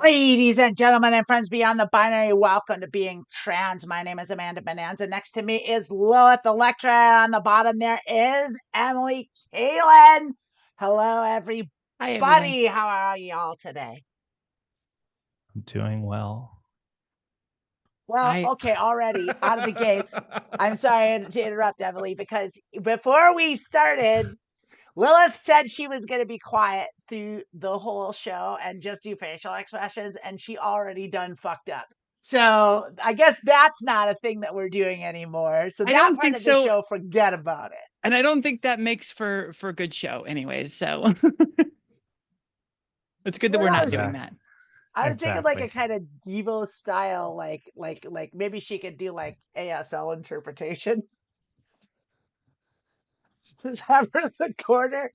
Ladies and gentlemen and friends beyond the binary, welcome to Being Trans. My name is Amanda Bonanza. Next to me is Lilith Elektra. On the bottom there is Emily Kailyn. Hello, everybody. Hi, everyone. How are y'all today? I'm doing well. Well, okay, already out of the gates. I'm sorry to interrupt, Emily, because before we started, Lilith said she was going to be quiet through the whole show and just do facial expressions, and she already done fucked up. So I guess that's not a thing that we're doing anymore. So that part of the show, forget about it. And I don't think that makes for a good show anyways. So it's good that we're not doing that. I was thinking like a kind of Devo style, like maybe she could do like ASL interpretation. Just have her in the corner.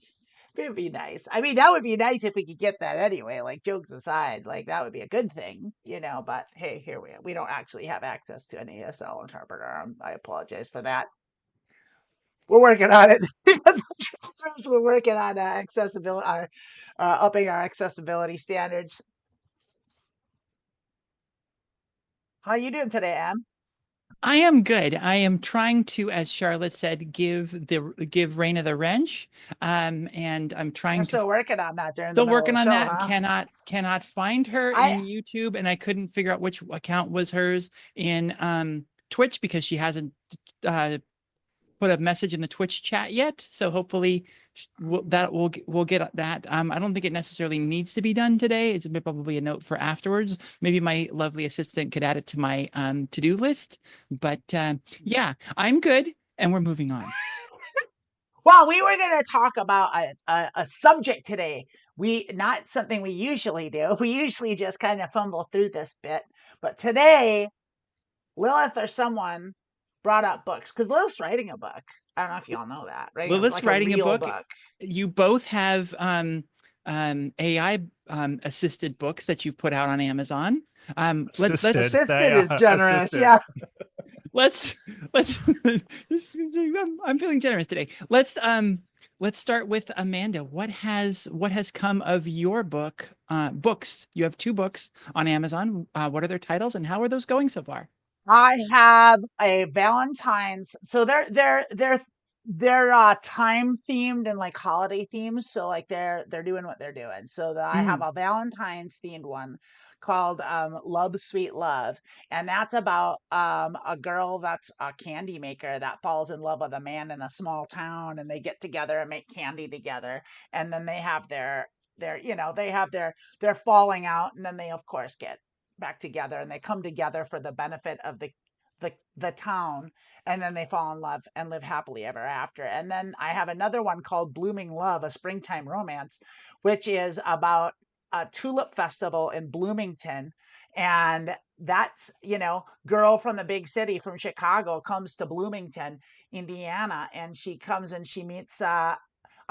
It'd be nice. I mean, that would be nice if we could get that anyway. Like, jokes aside, like that would be a good thing, you know. But hey, here we don't actually have access to an ASL interpreter. I apologize for that. We're working on it. We're working on accessibility, upping our accessibility standards. How are you doing today, Em? I am good. I am trying to, as Charlotte said, give Raina the wrench. And I'm trying to still working on that during still the working on show, that. Huh? Cannot find her in YouTube, and I couldn't figure out which account was hers in Twitch because she hasn't put a message in the Twitch chat yet. So hopefully we'll get that. I don't think it necessarily needs to be done today. It's probably a note for afterwards. Maybe my lovely assistant could add it to my to-do list. But yeah, I'm good, and we're moving on. Well, we were going to talk about a subject today. Not something we usually do. We usually just kind of fumble through this bit. But today, Lilith or someone brought up books because Lilith's writing a book. I don't know if y'all know that, right? Lilith's writing a book. You both have AI assisted books that you've put out on Amazon. Assisted is generous. Assisted. Yes. Let's I'm feeling generous today. Let's start with Amanda. What has come of your books? You have 2 books on Amazon. What are their titles and how are those going so far? I have a Valentine's. So they're time themed and like holiday themed. So like they're doing what they're doing. So I have a Valentine's themed one called Love Sweet Love, and that's about a girl that's a candy maker that falls in love with a man in a small town, and they get together and make candy together, and then they have their falling out, and then they of course get back together, and they come together for the benefit of the town, and then they fall in love and live happily ever after. And then I have another one called Blooming Love, a springtime romance, which is about a tulip festival in Bloomington. And that's, girl from the big city from Chicago comes to Bloomington, Indiana, and she comes and she meets a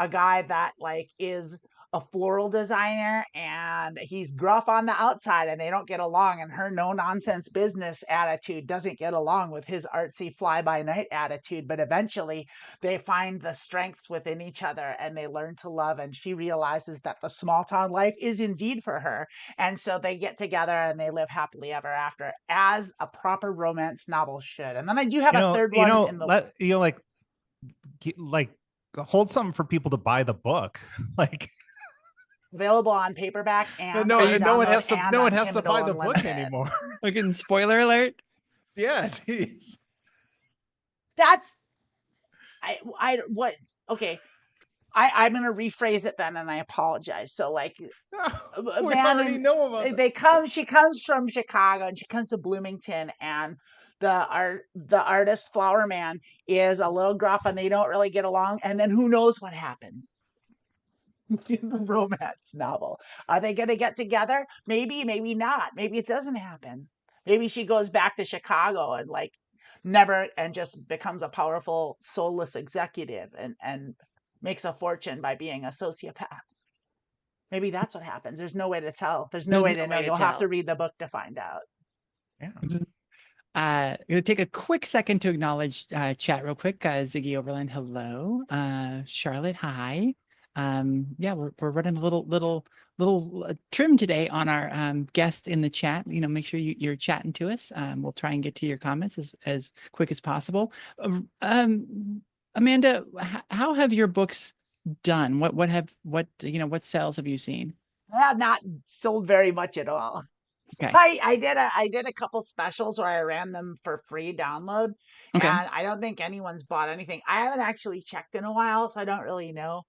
guy that like is a floral designer, and he's gruff on the outside, and they don't get along, and her no nonsense business attitude doesn't get along with his artsy fly by night attitude. But eventually they find the strengths within each other, and they learn to love, and she realizes that the small town life is indeed for her, and so they get together and they live happily ever after, as a proper romance novel should. And then I do have a third one in the like hold something for people to buy the book. Like, available on paperback, and no one has to buy the book anymore. Like, in spoiler alert. Yeah, geez. That's I'm gonna rephrase it then, and I apologize. So like, we already know about she comes from Chicago, and she comes to Bloomington, and the artist Flower Man is a little gruff, and they don't really get along, and then who knows what happens in the romance novel. Are they going to get together? Maybe not. Maybe it doesn't happen. Maybe she goes back to Chicago and like never, and just becomes a powerful soulless executive and makes a fortune by being a sociopath. Maybe that's what happens. There's no way to tell. There's no way to know. You'll have to read the book to find out. Yeah. I'm going to take a quick second to acknowledge chat real quick. Ziggy Overland, hello. Charlotte, hi. yeah, we're running a little trim today on our guests in the chat. You know, make sure you're chatting to us. We'll try and get to your comments as quick as possible. Amanda, how have your books done? What sales have you seen? I have not sold very much at all. Okay. I did a couple specials where I ran them for free download, Okay. and I don't think anyone's bought anything. I haven't actually checked in a while, so I don't really know,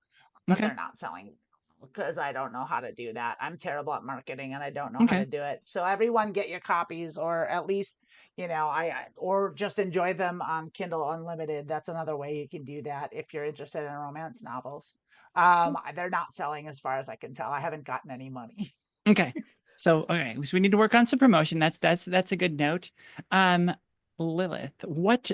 but Okay. they're not selling because I don't know how to do that. I'm terrible at marketing and I don't know how Okay. to do it. So everyone get your copies, or at least, or just enjoy them on Kindle Unlimited. That's another way you can do that if you're interested in romance novels. They're not selling as far as I can tell. I haven't gotten any money. Okay. So, okay, so we need to work on some promotion. That's a good note. Lilith, what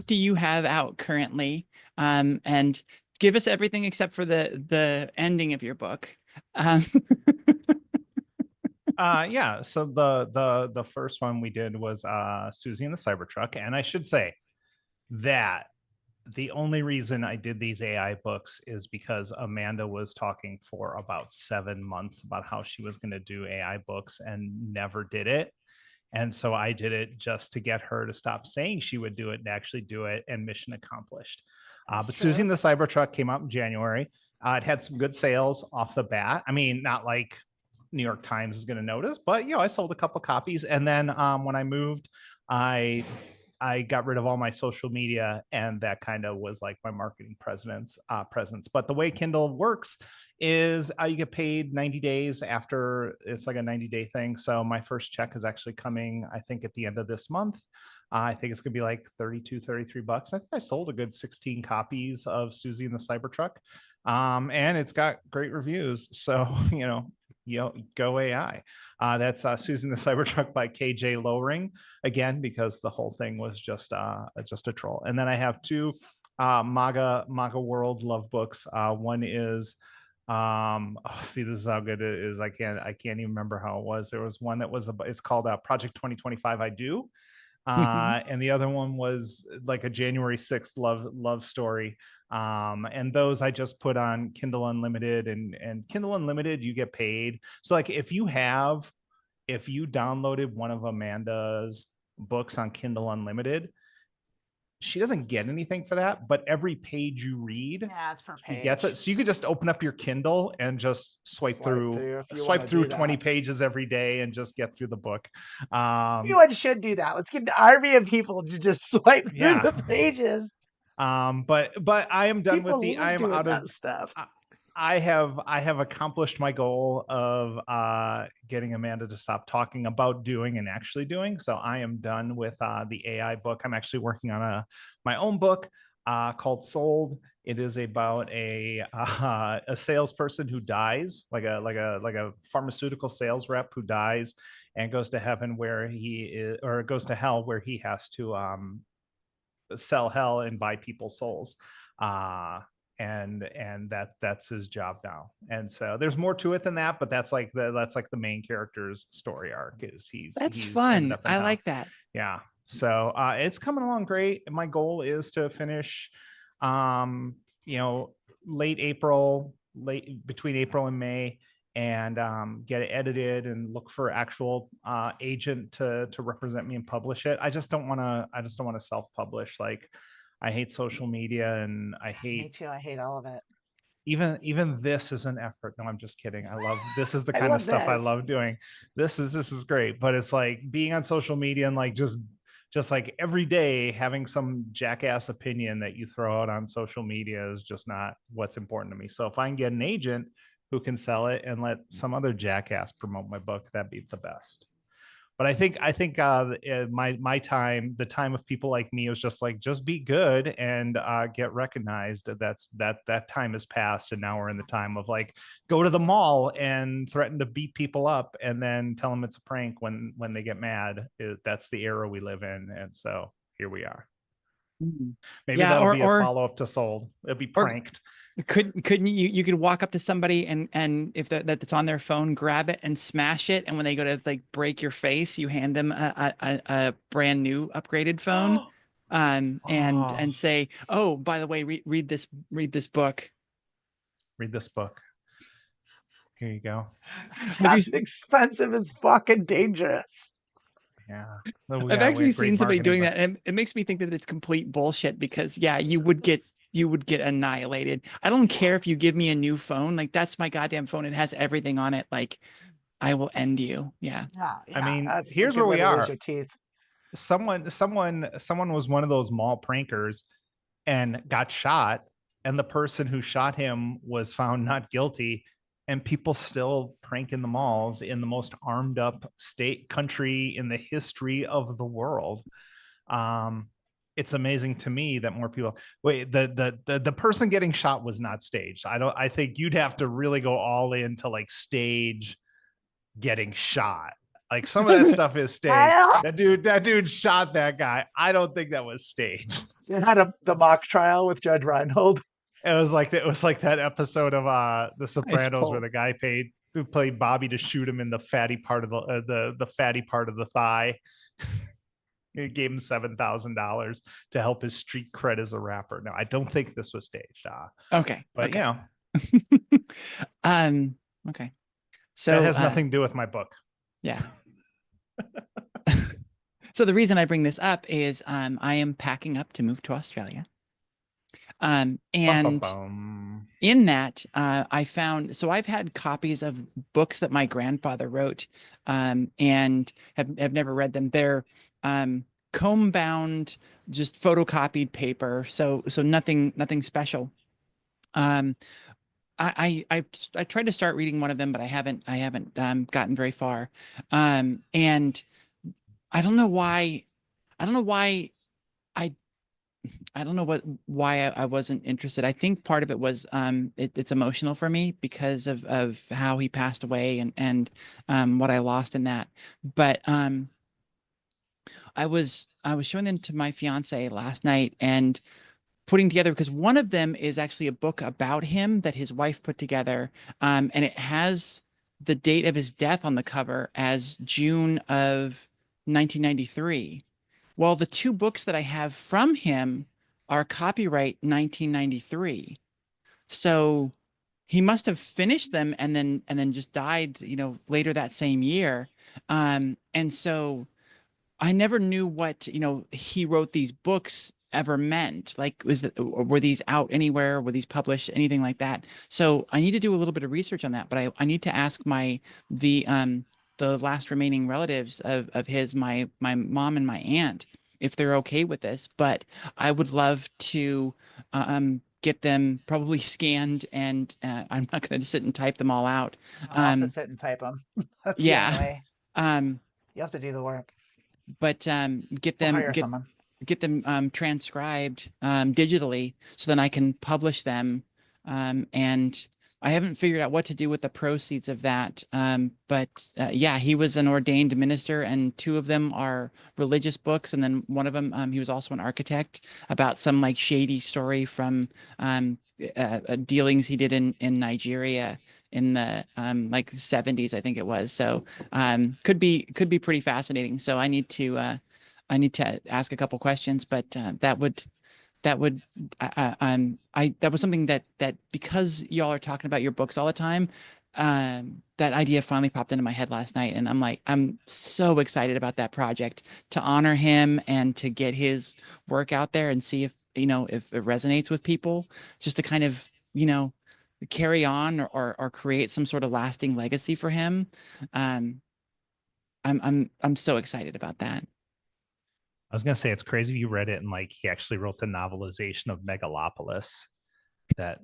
do you have out currently? And give us everything except for the ending of your book. Yeah, so the first one we did was Susie and the Cybertruck, and I should say that the only reason I did these AI books is because Amanda was talking for about 7 months about how she was going to do AI books and never did it. And so I did it just to get her to stop saying she would do it and actually do it, and mission accomplished. But true. Susie and the Cybertruck came out in January. It had some good sales off the bat. I mean, not like New York Times is going to notice, but I sold a couple copies. And then when I moved, I got rid of all my social media, and that kind of was like my marketing presence. But the way Kindle works is you get paid 90 days after. It's like a 90-day thing. So my first check is actually coming, I think, at the end of this month. I think it's going to be like $33. I think I sold a good 16 copies of Susie and the Cybertruck. And it's got great reviews. So, go AI. That's Susan the Cybertruck by KJ Lowring, again, because the whole thing was just a troll. And then I have two MAGA World love books. One is this is how good it is. I can't even remember how it was. There was one that was it's called Project 2025 I Do. And the other one was like a January 6th love story. And those I just put on Kindle Unlimited, and Kindle Unlimited, you get paid. So like if you downloaded one of Amanda's books on Kindle Unlimited, she doesn't get anything for that, but every page you read, it's per page. She gets it. So you could just open up your Kindle and just swipe through 20 pages every day and just get through the book. Everyone should do that. Let's get an army of people to just swipe through the pages. But I am done with the. I am out of stuff. I have accomplished my goal of getting Amanda to stop talking about doing and actually doing. So I am done with the AI book. I'm actually working on my own book called Sold. It is about a salesperson who dies, like a pharmaceutical sales rep who dies and goes to heaven where he is, or goes to hell where he has to sell hell and buy people's souls. And that's his job now. And so there's more to it than that, but that's like the main character's story arc. Is he's fun. I like that. Yeah. So it's coming along great. My goal is to finish between April and May, and get it edited and look for actual agent to represent me and publish it. I just don't want to self-publish. Like, I hate social media, and I hate. Me too. I hate all of it. Even this is an effort. No, I'm just kidding. This is the kind of stuff I love doing. This is great, but it's like being on social media and like just like every day having some jackass opinion that you throw out on social media is just not what's important to me. So if I can get an agent who can sell it and let some other jackass promote my book, that'd be the best. But I think my time, the time of people like me, was just be good and get recognized. That time has passed, and now we're in the time of like go to the mall and threaten to beat people up and then tell them it's a prank when they get mad. That's the era we live in, and so here we are. Maybe that'll be a follow-up to Sold. It'll be pranked. Couldn't you could walk up to somebody and if that's on their phone, grab it and smash it, and when they go to like break your face, you hand them a brand new upgraded phone, and say, oh, by the way, read this book. Read this book. Here you go. That's expensive as fucking dangerous. Yeah. I've actually seen somebody doing that, and it makes me think that it's complete bullshit because yeah, you would get annihilated. I don't care if you give me a new phone, like that's my goddamn phone. It has everything on it. Like I will end you. Yeah. I mean, here's where we are. Your teeth. Someone was one of those mall prankers and got shot, and the person who shot him was found not guilty, and people still prank in the malls in the most armed up country in the history of the world. It's amazing to me that more people wait, the person getting shot was not staged. I think you'd have to really go all in to like stage getting shot. Like some of that stuff is staged. That dude shot that guy. I don't think that was staged. You had the mock trial with Judge Reinhold. It was like that episode of The Sopranos where the guy who played Bobby to shoot him in the fatty part of the fatty part of the thigh. He gave him $7,000 to help his street cred as a rapper. No, I don't think this was staged. Okay, but okay. Okay. So that has nothing to do with my book. Yeah. So the reason I bring this up is I am packing up to move to Australia. And in that I found, so I've had copies of books that my grandfather wrote and have never read them. They're comb bound, just photocopied paper. So nothing special. I tried to start reading one of them, but I haven't gotten very far. And I don't know why I wasn't interested. I think part of it was it's emotional for me because of how he passed away and what I lost in that. But I was showing them to my fiance last night and putting together, because one of them is actually a book about him that his wife put together, and it has the date of his death on the cover as June of 1993. Well, the two books that I have from him are copyright 1993. So he must have finished them and then just died, later that same year. And so I never knew what, he wrote these books ever meant. Like, were these out anywhere? Were these published? Anything like that? So I need to do a little bit of research on that, but I need to ask the last remaining relatives of his, my mom and my aunt, if they're okay with this. But I would love to get them probably scanned, and I'm not going to sit and type them all out. I'll have to sit and type them. That's yeah. The only way. You have to do the work. But get them transcribed digitally so then I can publish them. And I haven't figured out what to do with the proceeds of that. But yeah, he was an ordained minister, and two of them are religious books. And then one of them, he was also an architect, about some like shady story from dealings he did in Nigeria in the like 70s, I think it was. So could be pretty fascinating. So I need to ask a couple questions, but that was something that because y'all are talking about your books all the time, that idea finally popped into my head last night, and I'm so excited about that project, to honor him and to get his work out there and see if it resonates with people, just to kind of carry on or create some sort of lasting legacy for him. I'm so excited about that. I was gonna say, it's crazy you read it and like he actually wrote the novelization of Megalopolis, that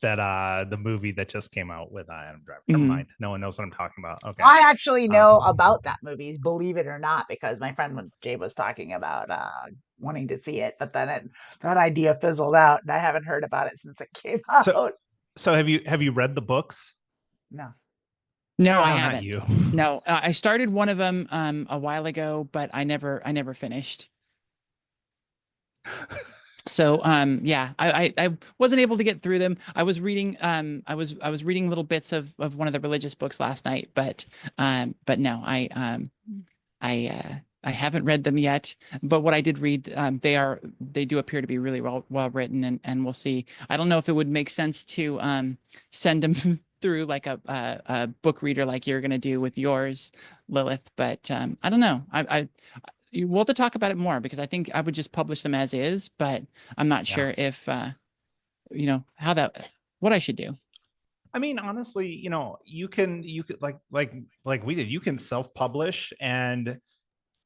the movie that just came out with Adam Driver. Never mind. No one knows what I'm talking about. Okay. I actually know about that movie, believe it or not, because my friend Jay was talking about wanting to see it, but then that idea fizzled out, and I haven't heard about it since it came out. So have you read the books? No, I haven't. Not you. No, I started one of them a while ago, but I never finished. So yeah, I wasn't able to get through them. I was reading I was reading little bits of one of the religious books last night, but no, I haven't read them yet, but what I did read, they do appear to be really well written, and we'll see. I don't know if it would make sense to send them through like a book reader like you're gonna do with yours, Lilith, but I don't know. We'll have to talk about it more because I think I would just publish them as is, but I'm not sure if what I should do. I mean, honestly, you could like we did. You can self-publish, and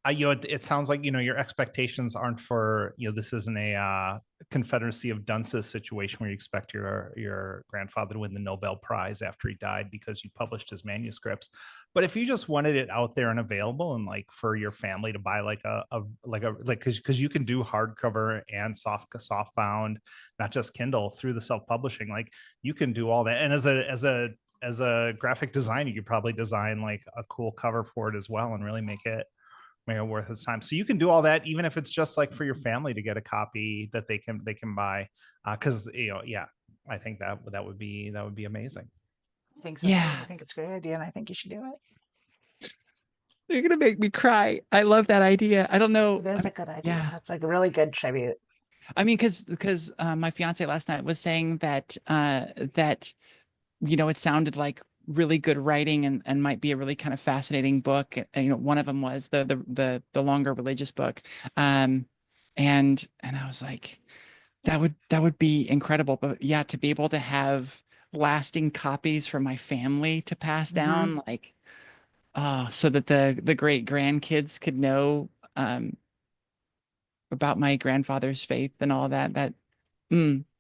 it sounds like your expectations aren't for this isn't a Confederacy of Dunces situation where you expect your grandfather to win the Nobel Prize after he died because you published his manuscripts. But if you just wanted it out there and available, and like for your family to buy because you can do hardcover and softbound, not just Kindle, through the self-publishing, like you can do all that. And as a graphic designer, you could probably design like a cool cover for it as well and really make it worth its time. So you can do all that, even if it's just like for your family to get a copy that they can buy. Because I think that would be amazing. I think so. Yeah, I think it's a great idea, and I think you should do it. you're gonna make me cry. I love that idea. I don't know. It is a good idea. Yeah. It's like a really good tribute. I mean, because my fiance last night was saying that it sounded like really good writing and might be a really kind of fascinating book. And, one of them was the longer religious book, and I was like, that would be incredible. But yeah, to be able to have lasting copies for my family to pass down, like, so that the great grandkids could know about my grandfather's faith and all that.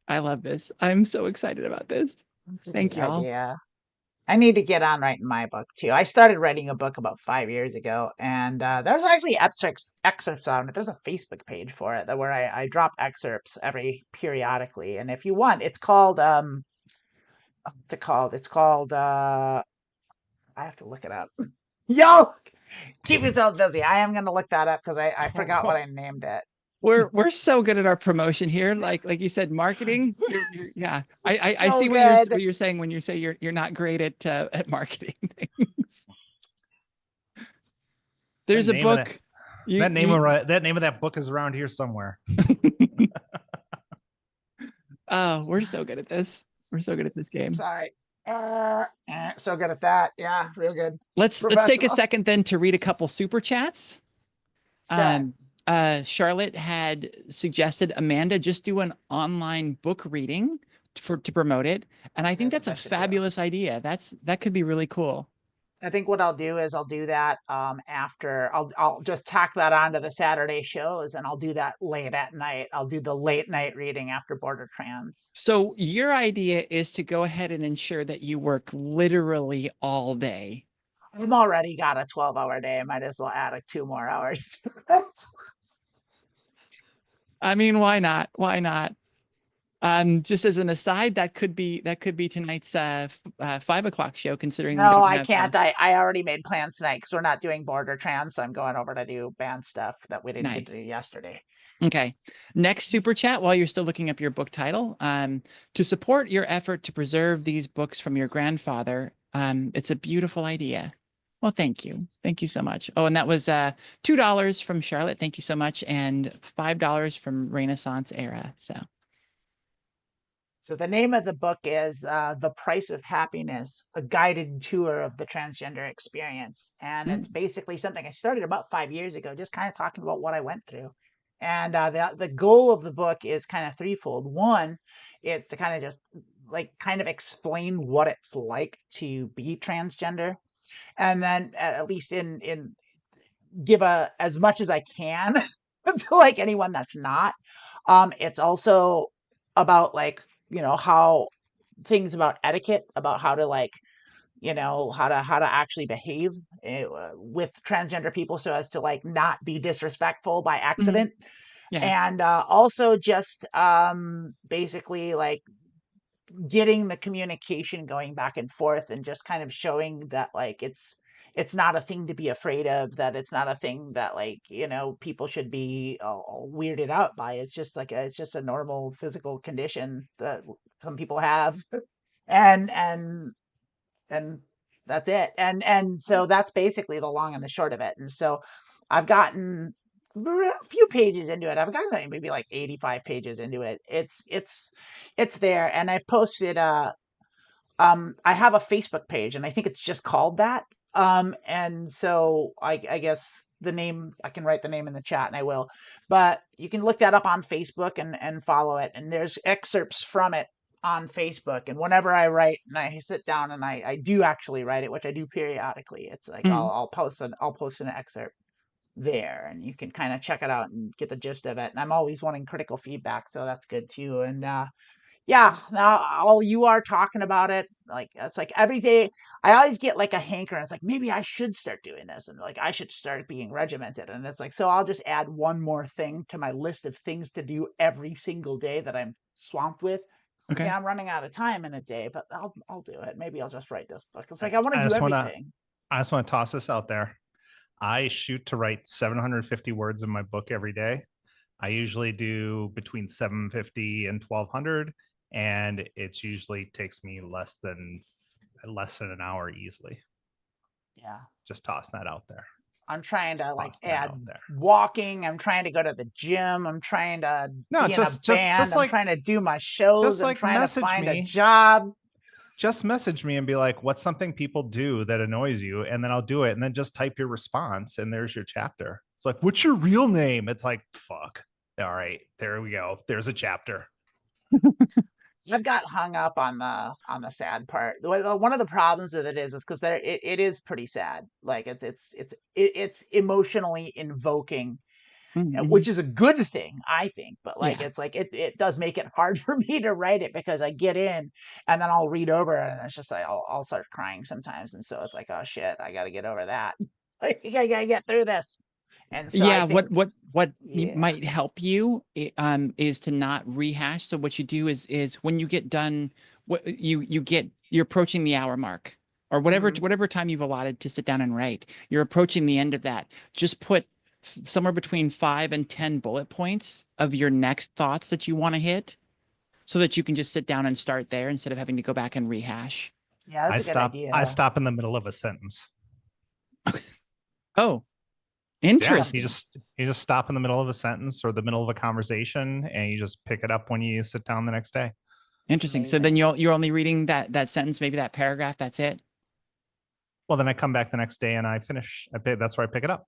I love this. I'm so excited about this. That's a Thank good y'all. idea. I need to get on writing my book too. I started writing a book about 5 years ago, and there's actually excerpts on it. There's a Facebook page for it where I drop excerpts every periodically. And if you want, it's called what's it called? It's called I have to look it up. Yo, keep yourselves busy. I am gonna look that up because I forgot what I named it. We're so good at our promotion here. Like you said, marketing. Yeah, I So see good. what you're saying when you say you're not great at marketing things. There's a book. That name of that book is around here somewhere. Oh, we're so good at this. We're so good at this game. Sorry. So good at that. Yeah, real good. Let's take a second then to read a couple super chats. Charlotte had suggested Amanda just do an online book reading to promote it, and I think that's a fabulous idea. That could be really cool. I think what I'll do is I'll do that after I'll just tack that onto the Saturday shows, and I'll do that late at night. I'll do the late night reading after Border Trans. So your idea is to go ahead and ensure that you work literally all day. I've already got a 12-hour day. I might as well add 2 more hours. I mean, why not? Why not? Just as an aside, that could be tonight's 5:00 show. Considering no, I can't. I already made plans tonight because we're not doing Border Trans. So I'm going over to do band stuff that we didn't get to do yesterday. Okay. Next super chat while you're still looking up your book title. To support your effort to preserve these books from your grandfather. It's a beautiful idea. Well, thank you. Thank you so much. Oh, and that was $2 from Charlotte. Thank you so much. And $5 from Renaissance Era. So the name of the book is The Price of Happiness, a guided tour of the transgender experience. And it's basically something I started about 5 years ago, just kind of talking about what I went through. And the goal of the book is kind of threefold. One, it's to kind of just kind of explain what it's like to be transgender. And then at least in give as much as I can to anyone that's not. It's also about how things about etiquette, about how to how to actually behave with transgender people so as to not be disrespectful by accident. Yeah. And also just basically getting the communication going back and forth and just kind of showing that it's not a thing to be afraid of, that it's not a thing that people should be weirded out by. It's just it's just a normal physical condition that some people have. and that's it. And so that's basically the long and the short of it. And so I've gotten a few pages into it. I've gotten maybe like 85 pages into it. It's there, and I've posted I have a Facebook page, and I think it's just called that. And so I guess the name, I can write the name in the chat, and I will. But you can look that up on Facebook and follow it. And there's excerpts from it on Facebook. And whenever I write and I sit down and I do actually write it, which I do periodically, it's like I'll post an excerpt there, and you can kind of check it out and get the gist of it. And I'm always wanting critical feedback, so that's good too. And yeah, now all you are talking about it, like it's like every day I always get like a hankering. It's like maybe I should start doing this, and like I should start being regimented. And it's like, so I'll just add one more thing to my list of things to do every single day that I'm swamped with. Okay. Again, I'm running out of time in a day, but I'll do it. Maybe I'll just write this book. It's like I want to do everything. I just want to toss this out there. I shoot to write 750 words in my book every day. I usually do between 750 and 1200, and it usually takes me less than an hour easily. Yeah. Just tossing that out there. I'm trying to like add walking. I'm trying to go to the gym. I'm trying to be in a band. I'm trying to do my shows. I'm trying to find a job. Just message me and be like, what's something people do that annoys you? And then I'll do it. And then just type your response and there's your chapter. It's like, what's your real name? It's like, fuck. All right, there we go. There's a chapter. I've got hung up on the sad part. One of the problems with it is because it is pretty sad. Like it's emotionally invoking, which is a good thing, I think. But like it's like it does make it hard for me to write it because I get in and then I'll read over it and it's just like I'll start crying sometimes. And so it's like, oh shit, I got to get over that. Like I got to get through this. And so yeah, what might help you is to not rehash. So what you do is when you get done, you're approaching the hour mark or whatever time you've allotted to sit down and write. You're approaching the end of that. Just put somewhere between 5 and 10 bullet points of your next thoughts that you want to hit, so that you can just sit down and start there instead of having to go back and rehash. Yeah, that's a good idea. I stop in the middle of a sentence. Oh. Interesting. Yeah, you just stop in the middle of a sentence or the middle of a conversation, and you just pick it up when you sit down the next day. Interesting. So then you're only reading that sentence, maybe that paragraph. That's it. Well, then I come back the next day and I finish. That's where I pick it up.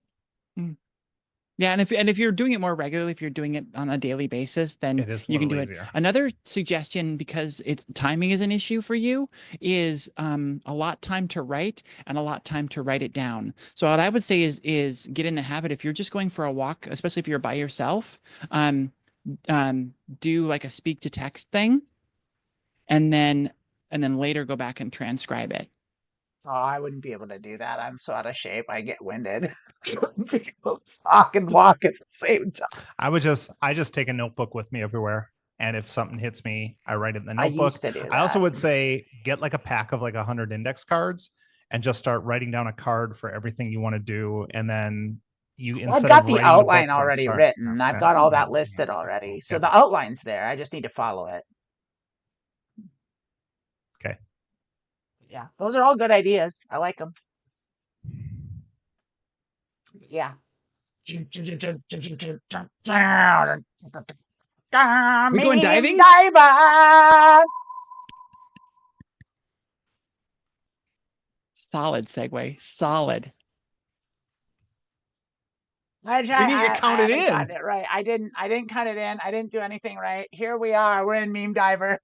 Yeah, and if you're doing it more regularly, if you're doing it on a daily basis, then you can do it. Another suggestion, because timing is an issue for you, is a lot time to write and a lot time to write it down. So what I would say is get in the habit. If you're just going for a walk, especially if you're by yourself, do like a speak to text thing, and then later go back and transcribe it. Oh, I wouldn't be able to do that. I'm so out of shape. I get winded. People talk and walk at the same time. I just take a notebook with me everywhere. And if something hits me, I write it in the notebook. I used to do that. I also would say get like a pack of like 100 index cards and just start writing down a card for everything you want to do. And then I've got the outline already written. I've got all that listed already. So the outline's there. I just need to follow it. Okay. Yeah, those are all good ideas. I like them. Yeah. We going diving? Diver! Solid segue. Solid. We didn't get counted in. Got it right. I didn't count it in. I didn't do anything right. Here we are. We're in Meme Diver.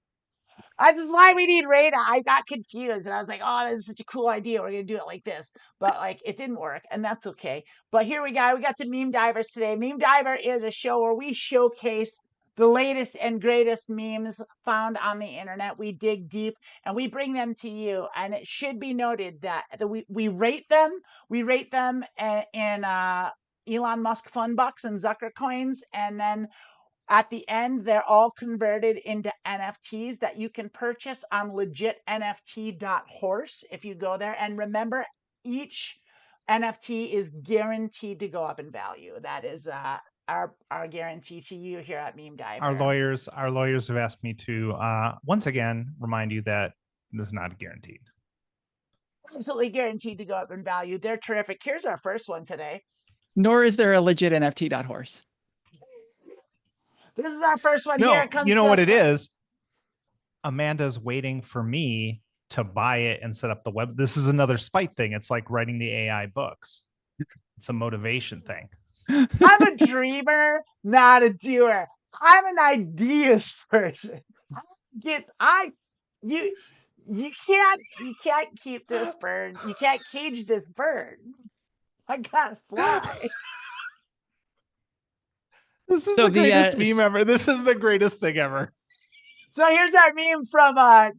This is why we need radar. I got confused and I was like, oh, this is such a cool idea. We're going to do it like this. But like it didn't work, and that's okay. But here we go. We got to Meme Divers today. Meme Diver is a show where we showcase the latest and greatest memes found on the internet. We dig deep and we bring them to you. And it should be noted that we rate them. We rate them in Elon Musk fun bucks and Zucker coins. And then at the end, they're all converted into NFTs that you can purchase on LegitNFT.horse if you go there. And remember, each NFT is guaranteed to go up in value. That is our guarantee to you here at Meme Diver. Our lawyers have asked me to once again remind you that this is not guaranteed. Absolutely guaranteed to go up in value. They're terrific. Here's our first one today. Nor is there a legit NFT.horse. This is our first one. No, Here it comes. you know what it is? Amanda's waiting for me to buy it and set up the web. This is another spite thing. It's like writing the AI books. It's a motivation thing. I'm a dreamer, not a doer. I'm an ideas person. You can't keep this bird. You can't cage this bird. I gotta fly. This is the greatest meme ever. This is the greatest thing ever. So here's our meme from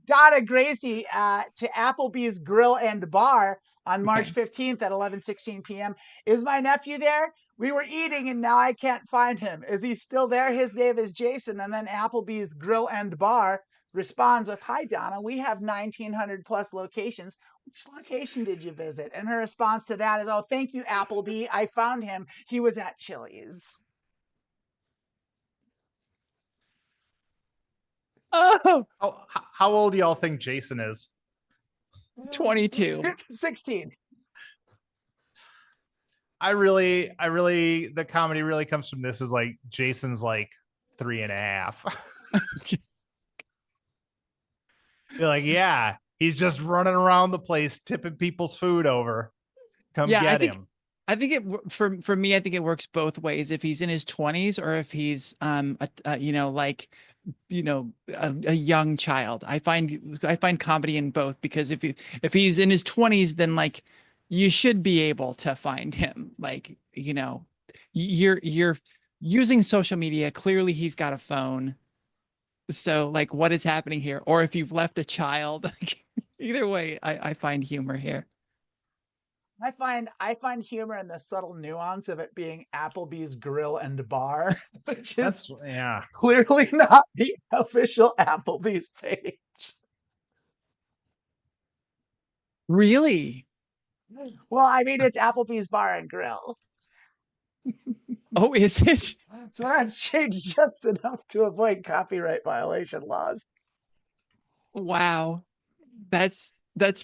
Donna Gracie to Applebee's Grill and Bar on March 15th at 11:16 p.m. Is my nephew there? We were eating and now I can't find him. Is he still there? His name is Jason. And then Applebee's Grill and Bar responds with, "Hi, Donna. We have 1,900 plus locations. Which location did you visit?" And her response to that is, "Oh, thank you, Applebee. I found him. He was at Chili's." Oh, how old do y'all think Jason is? 22. 16. The comedy really comes from this is like Jason's like 3.5. You're like, yeah, he's just running around the place tipping people's food over. Come get him. I think it for me. I think it works both ways. If he's in his 20s or if he's a young child. I find comedy in both, because if he's in his 20s, then like you should be able to find him. Like, you're using social media. Clearly he's got a phone. So like, what is happening here? Or if you've left a child, either way, I find humor here. I find humor in the subtle nuance of it being Applebee's Grill and Bar, which is clearly not the official Applebee's page. Really? Well, I mean, it's Applebee's Bar and Grill. Oh, is it? So that's changed just enough to avoid copyright violation laws. Wow, that's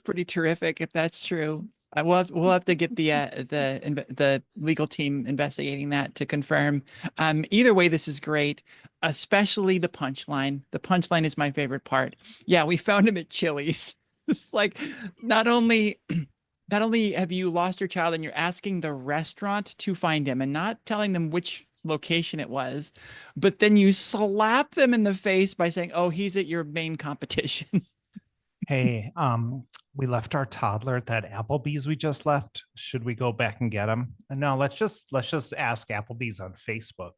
pretty terrific if that's true. We'll have to get the legal team investigating that to confirm. Either way, this is great, especially the punchline. The punchline is my favorite part. Yeah, we found him at Chili's. It's like, not only have you lost your child and you're asking the restaurant to find him and not telling them which location it was, but then you slap them in the face by saying, "Oh, he's at your main competition." Hey, we left our toddler at that Applebee's we just left. Should we go back and get him? No, let's just ask Applebee's on Facebook.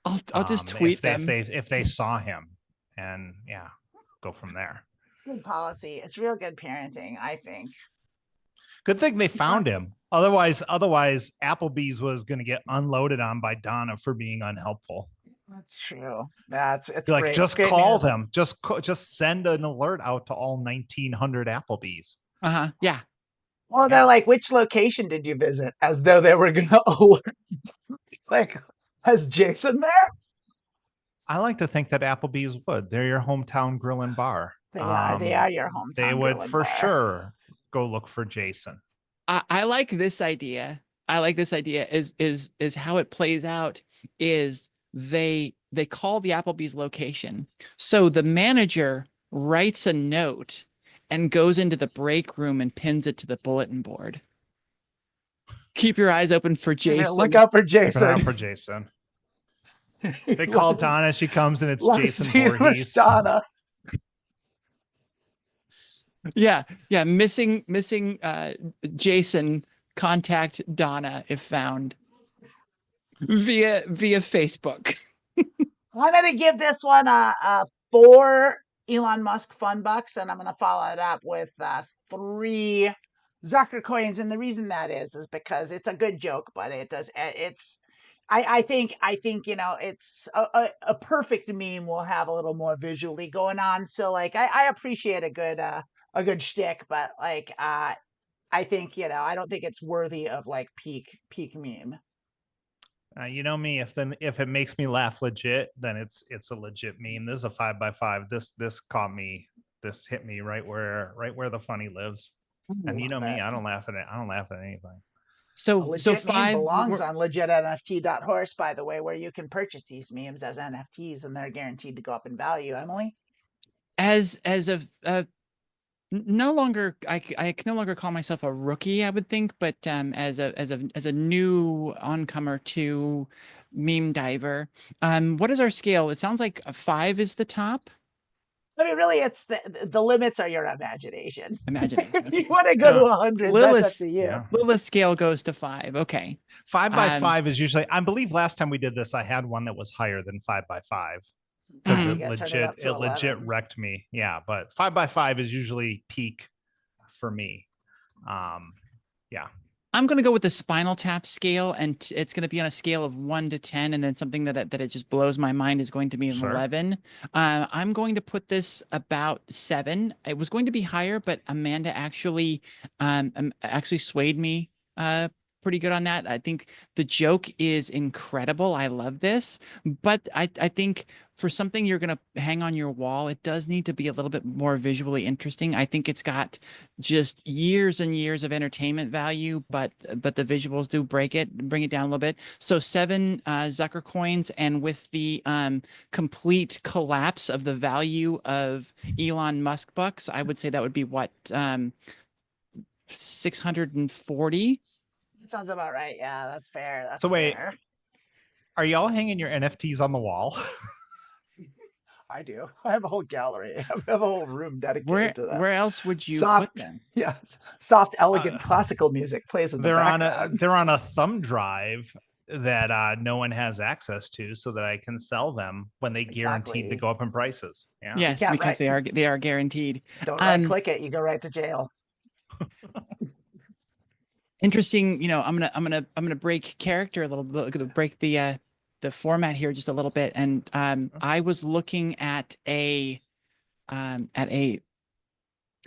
I'll just tweet them if they saw him, and go from there. It's good policy. It's real good parenting, I think. Good thing they found him. Otherwise, Applebee's was going to get unloaded on by Donna for being unhelpful. That's true. It's like, great. just great call news. them. Just send an alert out to all 1,900 Applebee's. Yeah. Well, they're like, which location did you visit? As though they were going to alert. Like, has Jason there? I like to think that Applebee's would. They're your hometown grill and bar. They are your hometown. They would for sure go look for Jason. I like this idea. Is how it plays out is they call the Applebee's location. So the manager writes a note and goes into the break room and pins it to the bulletin board. Keep your eyes open for Jason. Look out for Jason. Look out for Jason. They call Donna. She comes and it's Jason Voorhees. Donna. Yeah. Missing Jason. Contact Donna if found via Facebook. I'm gonna give this one a 4 Elon Musk fun bucks, and I'm gonna follow it up with 3 Zucker coins. And the reason that is because it's a good joke, but I think it's a perfect meme. Will have a little more visually going on. So like I appreciate a good shtick, but like I think, I don't think it's worthy of like peak meme. You know me, if it makes me laugh legit, then it's a legit meme. This is a 5x5. This caught me. This hit me right where the funny lives. And you know me, I don't laugh at it. I don't laugh at anything. A So legit meme 5 belongs on LegitNFT.horse, by the way, where you can purchase these memes as NFTs and they're guaranteed to go up in value. Emily, as a no longer I can no longer call myself a rookie, I would think, but as a new oncomer to meme diver, what is our scale? It sounds like a 5 is the top. I mean, really, it's the limits are your imagination. Imagination. If you Okay. want to go to 100, that's up to you. Yeah. Lilith's scale goes to 5. Okay. 5 by 5 is usually, I believe last time we did this, I had one that was higher than 5 by 5 because You it gotta turn legit up to 11. wrecked me. Yeah, but 5 by 5 is usually peak for me. Yeah. I'm going to go with the Spinal Tap scale, and it's going to be on a scale of 1 to 10, and then something that it just blows my mind is going to be an 11. I'm going to put this about 7. It was going to be higher, but Amanda actually swayed me pretty good on that. I think the joke is incredible. I love this, but I think for something you're going to hang on your wall, it does need to be a little bit more visually interesting. I think it's got just years and years of entertainment value, but the visuals do bring it down a little bit. So 7 Zucker coins, and with the complete collapse of the value of Elon Musk bucks, I would say that would be what 640. That sounds about right. Yeah, that's fair. That's So wait, fair. are y'all hanging your NFTs on the wall? I do. I have a whole gallery. I have a whole room dedicated to that. Where else would you soft, put them? Yes, soft, elegant classical music plays in the background. They're on a thumb drive that no one has access to, so that I can sell them when they guaranteed to go up in prices. Yeah. Yes, because they are guaranteed. Don't right click it, you go right to jail. Interesting, I'm gonna break character a little, break the format here just a little bit, and I was looking at a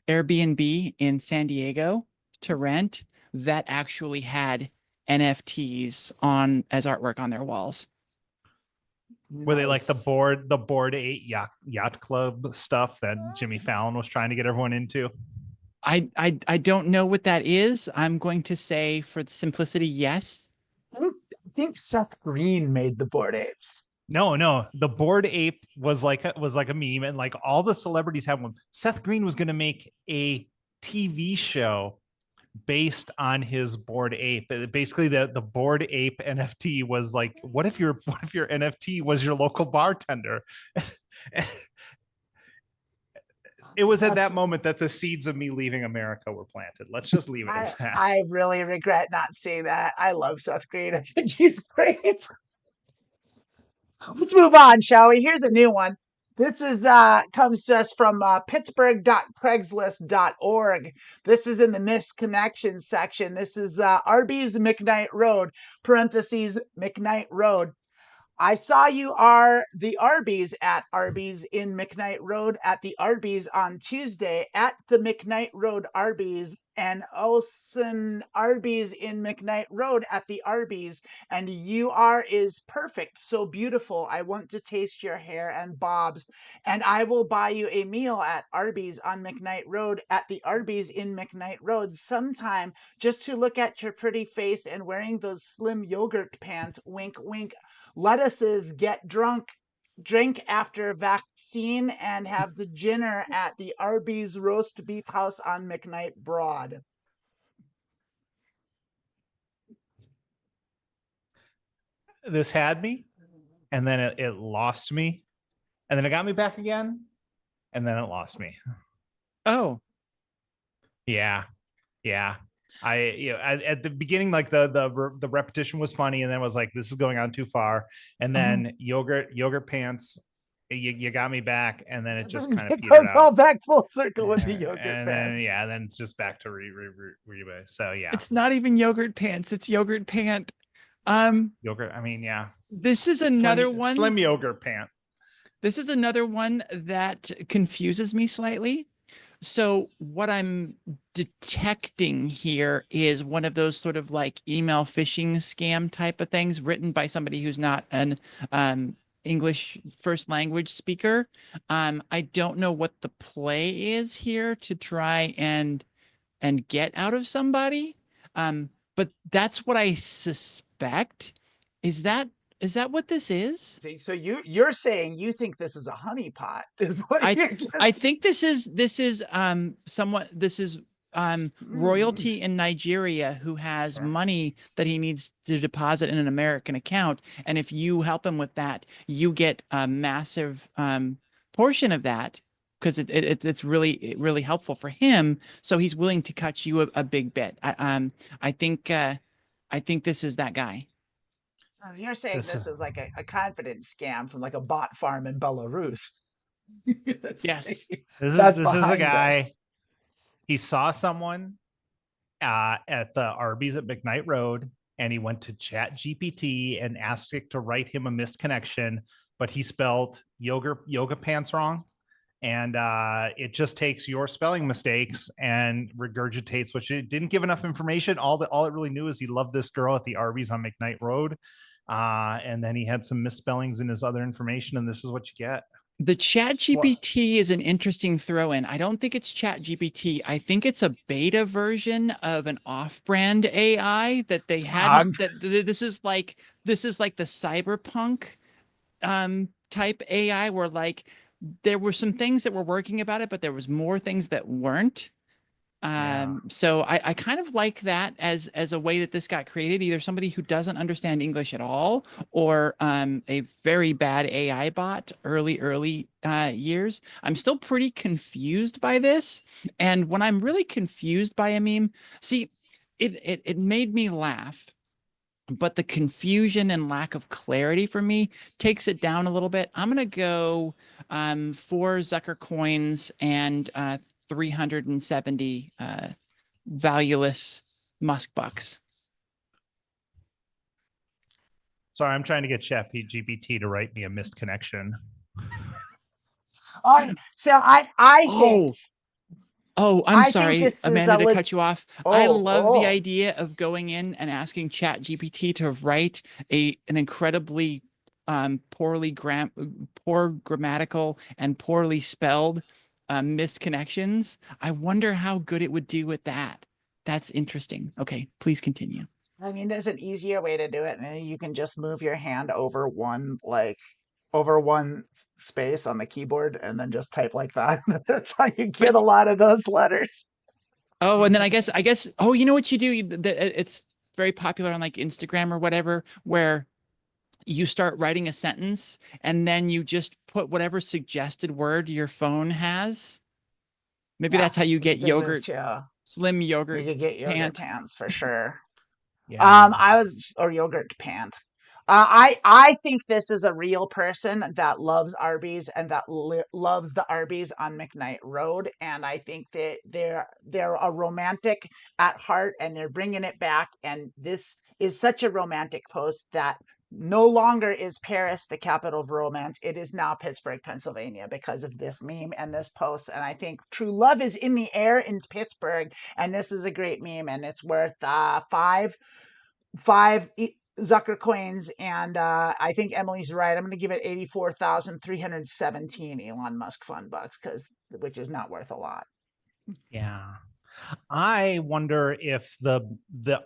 Airbnb in San Diego to rent that actually had NFTs on as artwork on their walls. Were they like the Bored Ape yacht club stuff that Jimmy Fallon was trying to get everyone into? I don't know what that is. I'm going to say, for the simplicity, yes. I think Seth Green made the Bored Apes. No, the Bored Ape was like a meme, and like all the celebrities had one. Seth Green was going to make a TV show based on his Bored Ape. Basically, the Bored Ape NFT was like, what if your NFT was your local bartender? It was at that moment that the seeds of me leaving America were planted. Let's just leave it at that. I really regret not seeing that. I love Seth Green. I think he's great. Let's move on, shall we? Here's a new one. This is comes to us from Pittsburgh.Craigslist.org. This is in the misconnections section. This is Arby's McKnight Road, parentheses, McKnight Road. I saw you are the Arby's at Arby's in McKnight Road at the Arby's on Tuesday at the McKnight Road Arby's, and Olsen Arby's in McKnight Road at the Arby's, and you are is perfect, so beautiful. I want to taste your hair and bobs, and I will buy you a meal at Arby's on McKnight Road at the Arby's in McKnight Road sometime, just to look at your pretty face and wearing those slim yogurt pants. Wink, wink. Lettuces get drink after vaccine, and have the dinner at the Arby's Roast Beef House on McKnight Broad. This had me, and then it lost me, and then it got me back again, and then it lost me. Oh, yeah. At the beginning, like the repetition was funny, and then it was like, this is going on too far, and then yogurt pants, you got me back, and then it just kind of goes all back full circle with the yogurt and pants. then it's just back to rebase. So yeah, it's not even yogurt pants, it's yogurt pant. Yogurt. I mean, yeah. This is another one. Slim yogurt pant. This is another one that confuses me slightly. So what I'm detecting here is one of those sort of like email phishing scam type of things written by somebody who's not an English first language speaker. I don't know what the play is here to try and get out of somebody. but that's what I suspect. Is that what this is? So you're saying you think this is a honeypot? Is what you're just... I think this is somewhat this is royalty in Nigeria who has money that he needs to deposit in an American account, and if you help him with that, you get a massive portion of that because it's really helpful for him. So he's willing to cut you a big bit. I think this is that guy. You're saying this is like a confidence scam from like a bot farm in Belarus. Yes. This is a guy. He saw someone at the Arby's at McKnight Road, and he went to Chat GPT and asked it to write him a missed connection, but he spelled yoga pants wrong. And it just takes your spelling mistakes and regurgitates what you didn't give enough information. All it really knew is he loved this girl at the Arby's on McKnight Road. And then he had some misspellings in his other information, and this is what you get. The Chat GPT is an interesting throw-in. I don't think it's Chat GPT. I think it's a beta version of an off-brand AI that they had. This is like the cyberpunk type AI, where like there were some things that were working about it, but there was more things that weren't. So I kind of like that as a way that this got created, either somebody who doesn't understand English at all, or a very bad AI bot early years. I'm still pretty confused by this. And when I'm really confused by a meme, see, it made me laugh, but the confusion and lack of clarity for me takes it down a little bit. I'm going to go 4 Zucker coins and 370 valueless Musk bucks. Sorry, I'm trying to get ChatGPT to write me a missed connection. So I think... I'm sorry, Amanda, to cut you off. I love the idea of going in and asking ChatGPT to write an incredibly poor grammatical and poorly spelled missed connections. I wonder how good it would do with that. That's interesting. Okay, please continue. I mean, there's an easier way to do it, and you can just move your hand over one space on the keyboard and then just type like that. That's how you get a lot of those letters. Oh, and then I guess, oh, you know what you do? It's very popular on like Instagram or whatever, where you start writing a sentence and then you just put whatever suggested word your phone has. Maybe that's how you get yogurt, slim yogurt. You could get yogurt pants for sure. Yeah. Or yogurt pant. I think this is a real person that loves Arby's and that loves the Arby's on McKnight Road, and I think that they're a romantic at heart, and they're bringing it back. And this is such a romantic post that no longer is Paris the capital of romance. It is now Pittsburgh, Pennsylvania, because of this meme and this post. And I think true love is in the air in Pittsburgh, and this is a great meme, and it's worth five Zucker coins, and I think Emily's right. I'm going to give it 84,317 Elon Musk fun bucks, which is not worth a lot. Yeah. I wonder if the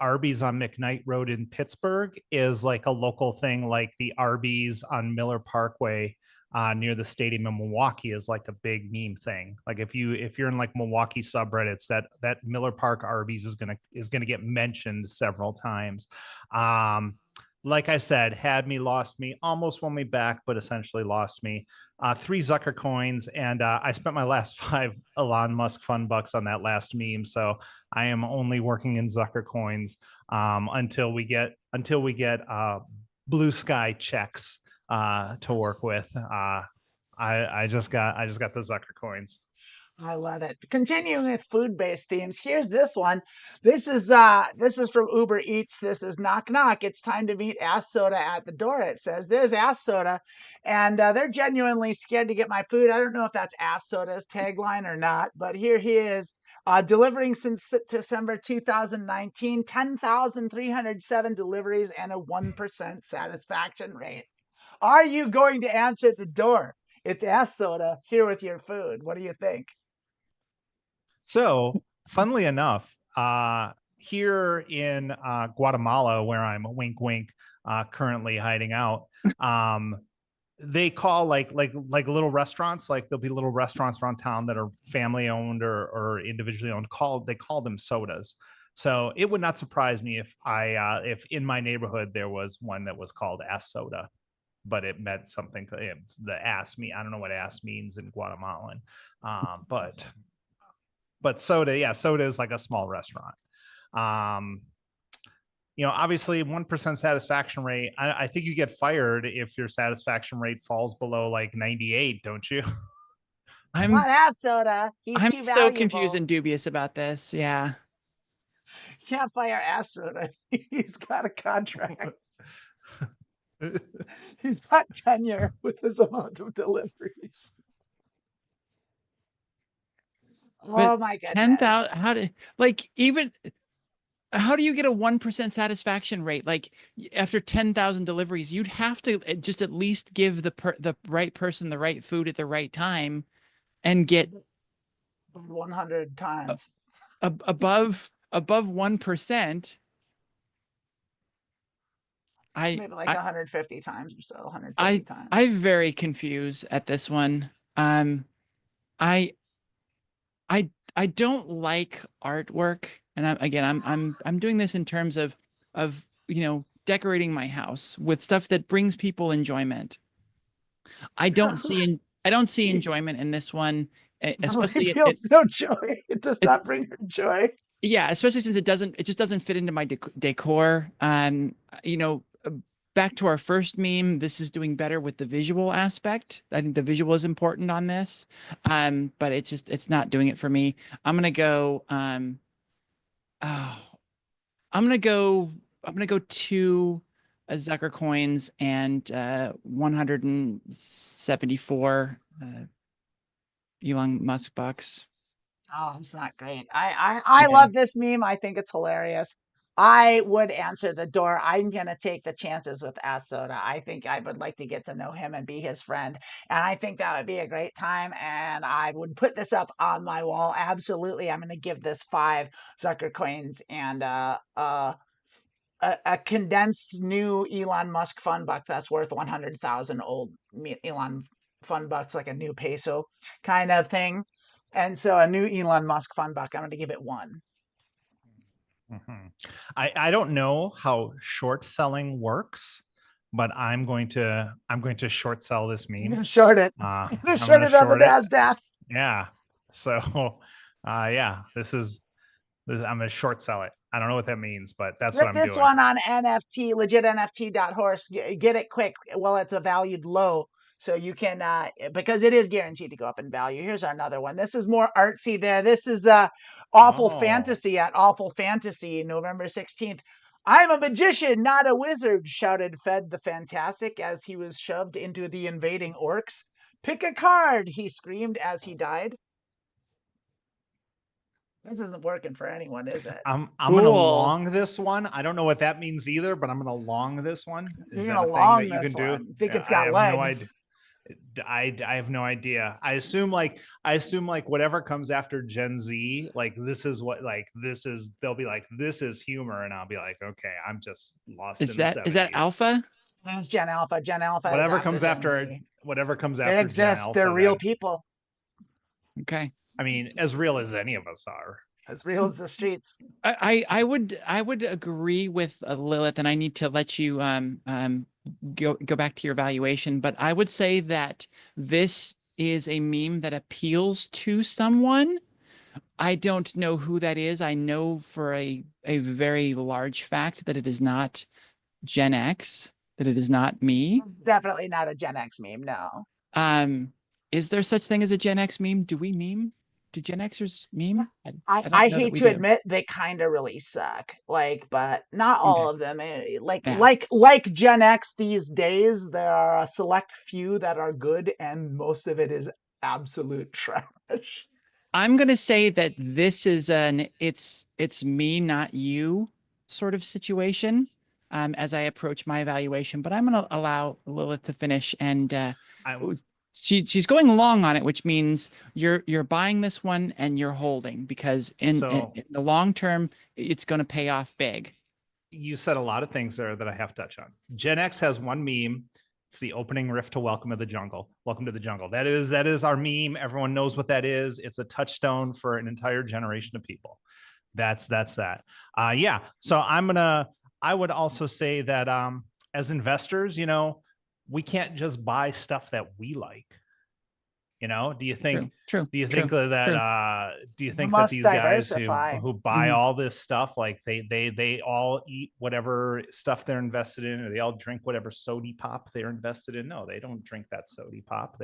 Arby's on McKnight Road in Pittsburgh is like a local thing, like the Arby's on Miller Parkway near the stadium in Milwaukee is like a big meme thing. Like if you're in like Milwaukee subreddits, that Miller Park Arby's is gonna get mentioned several times. Like I said, had me, lost me, almost won me back, but essentially lost me. 3 Zucker coins, and I spent my last 5 Elon Musk fun bucks on that last meme. So I am only working in Zucker coins until we get blue sky checks to work with. I just got the Zucker coins. I love it. Continuing with food-based themes, here's this one. This is from Uber Eats. This is knock knock. It's time to meet Ass Soda at the door. It says there's Ass Soda, and they're genuinely scared to get my food. I don't know if that's Ass Soda's tagline or not, but here he is, delivering since December 2019, 10,307 deliveries and a 1% satisfaction rate. Are you going to answer the door? It's Ass Soda here with your food. What do you think? So, funnily enough, here in Guatemala, where I'm wink wink currently hiding out, they call like little restaurants, like there'll be little restaurants around town that are family owned or individually owned, they call them sodas. So it would not surprise me if in my neighborhood there was one that was called ass soda, but it meant something. The ass I don't know what ass means in Guatemalan, but soda, yeah, soda is like a small restaurant. Obviously 1% satisfaction rate. I think you get fired if your satisfaction rate falls below like 98, don't you? I'm not ass soda. He's I'm too so valuable. confused and dubious about this. Yeah. Can't fire ass soda. He's got a contract. He's got tenure with his amount of deliveries. But oh my goodness. 10,000, how do you get a 1% satisfaction rate? Like after 10,000 deliveries, you'd have to just at least give the right person the right food at the right time and get 100 times above 1%. Maybe like 150 times or so, 150 times. I'm very confused at this one. I don't like artwork, and I'm doing this in terms of decorating my house with stuff that brings people enjoyment. I don't see enjoyment in this one, especially it feels no joy. It does not bring her joy. Yeah, especially since it just doesn't fit into my decor. Back to our first meme, this is doing better with the visual aspect. I think the visual is important on this. But it's not doing it for me. I'm gonna go 2 Zucker coins and 174 Elon Musk bucks. Oh, it's not great. I love this meme. I think it's hilarious. I would answer the door. I'm going to take the chances with Ass Soda. I think I would like to get to know him and be his friend. And I think that would be a great time. And I would put this up on my wall. Absolutely. I'm going to give this 5 Zucker coins and a condensed new Elon Musk fun buck that's worth 100,000 old Elon fun bucks, like a new peso kind of thing. And so a new Elon Musk fun buck, I'm going to give it 1. Mm-hmm. I don't know how short selling works, but I'm going to short sell this meme. I'm going to short it. I'm going to short it on the NASDAQ. Yeah. So, yeah, I'm going to short sell it. I don't know what that means, but that's what I'm doing. This one on NFT, LegitNFT.horse. Get it quick while it's a valued low. So you can, because it is guaranteed to go up in value. Here's another one. This is more artsy there. This is Awful Fantasy at Awful Fantasy, November 16th. I'm a magician, not a wizard, shouted Fed the Fantastic as he was shoved into the invading orcs. Pick a card, he screamed as he died. This isn't working for anyone, is it? I'm gonna long this one. I don't know what that means either, but I'm gonna long this one. Is that a thing that you can do? I think it's got legs. I have no idea. I assume like whatever comes after Gen Z, like this is they'll be like, this is humor, and I'll be like, okay, I'm just lost. Is that Alpha? That's Gen Alpha. Gen Alpha. Whatever comes after They exist. They're real people. Okay. I mean, as real as any of us are. As real as the streets. I would agree with Lilith, and I need to let you go back to your evaluation, but I would say that this is a meme that appeals to someone. I don't know who that is. I know for a very large fact that it is not Gen X, that it is not me. It's definitely not a Gen X meme, no. Is there such thing as a Gen X meme? Do we meme? Do Gen Xers meme? I hate to admit they kind of really suck. But not all of them. Like Gen X these days, there are a select few that are good, and most of it is absolute trash. I'm gonna say that this is it's me, not you sort of situation as I approach my evaluation, but I'm gonna allow Lilith to finish and she's going long on it, which means you're buying this one and you're holding, because in the long term, it's going to pay off big. You said a lot of things there that I have to touch on. Gen X has one meme. It's the opening riff to Welcome to the Jungle. Welcome to the Jungle. That is our meme. Everyone knows what that is. It's a touchstone for an entire generation of people. That's that. Yeah. So I would also say that as investors, we can't just buy stuff that we like. Do you think True. Do you think that do you think that these guys who buy all this stuff, like they all eat whatever stuff they're invested in, or they all drink whatever sody pop they're invested in? No, they don't drink that sody pop.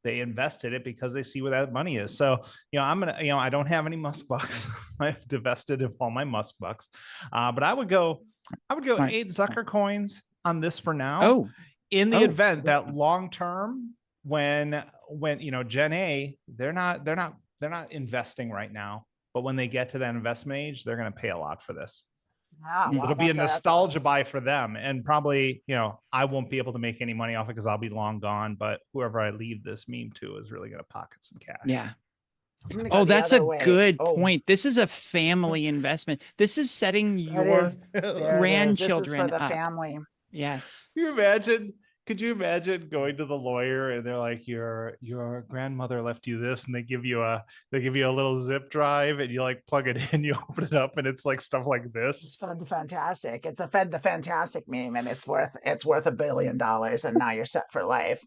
They invested it because they see where that money is. So, I don't have any Musk bucks. I've divested of all my Musk bucks. But I would go Smart. 8 Zucker coins on this for now. In the event that long term, when Gen A, they're not investing right now, but when they get to that investment age, they're going to pay a lot for this. It'll be a nostalgia buy for them, and probably I won't be able to make any money off it because I'll be long gone, but whoever I leave this meme to is really going to pocket some cash. Yeah. That's a good point. This is a family investment. This is setting your grandchildren this is for the up. family. Yes. Could you imagine going to the lawyer and they're like, your grandmother left you this, and they give you a little zip drive, and you like plug it in, you open it up, and it's like stuff like this. It's Fed the Fantastic. It's a Fed the Fantastic meme, and it's worth $1 billion, and now you're set for life.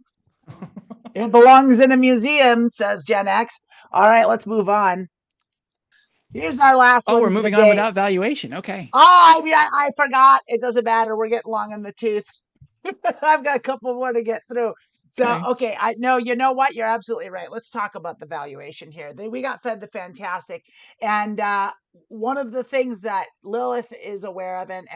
It belongs in a museum, says Gen X. All right, let's move on. Here's our last one. We're moving on without valuation. Okay. I forgot. It doesn't matter. We're getting long in the tooth. I've got a couple more to get through. So, okay, you know what? You're absolutely right. Let's talk about the valuation here. We got Fed the Fantastic. And one of the things that Lilith is aware of, and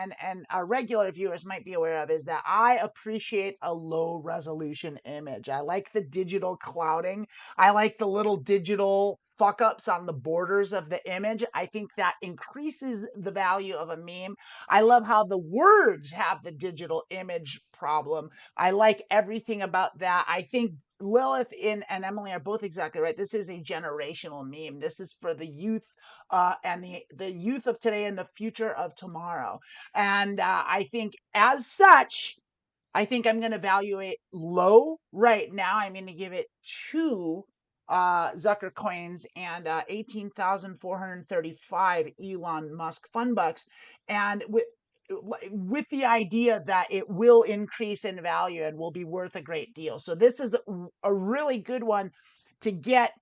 our regular viewers might be aware of, is that I appreciate a low resolution image. I like the digital clouding. I like the little digital fuck ups on the borders of the image. I think that increases the value of a meme. I love how the words have the digital image problem. I like everything about that. I think Lilith and Emily are both exactly right. This is a generational meme. This is for the youth and the youth of today and the future of tomorrow. And I think as such, I think I'm going to value it low right now. I'm going to give it 2 Zucker coins and 18,435 Elon Musk fun bucks. And with the idea that it will increase in value and will be worth a great deal. So this is a really good one to get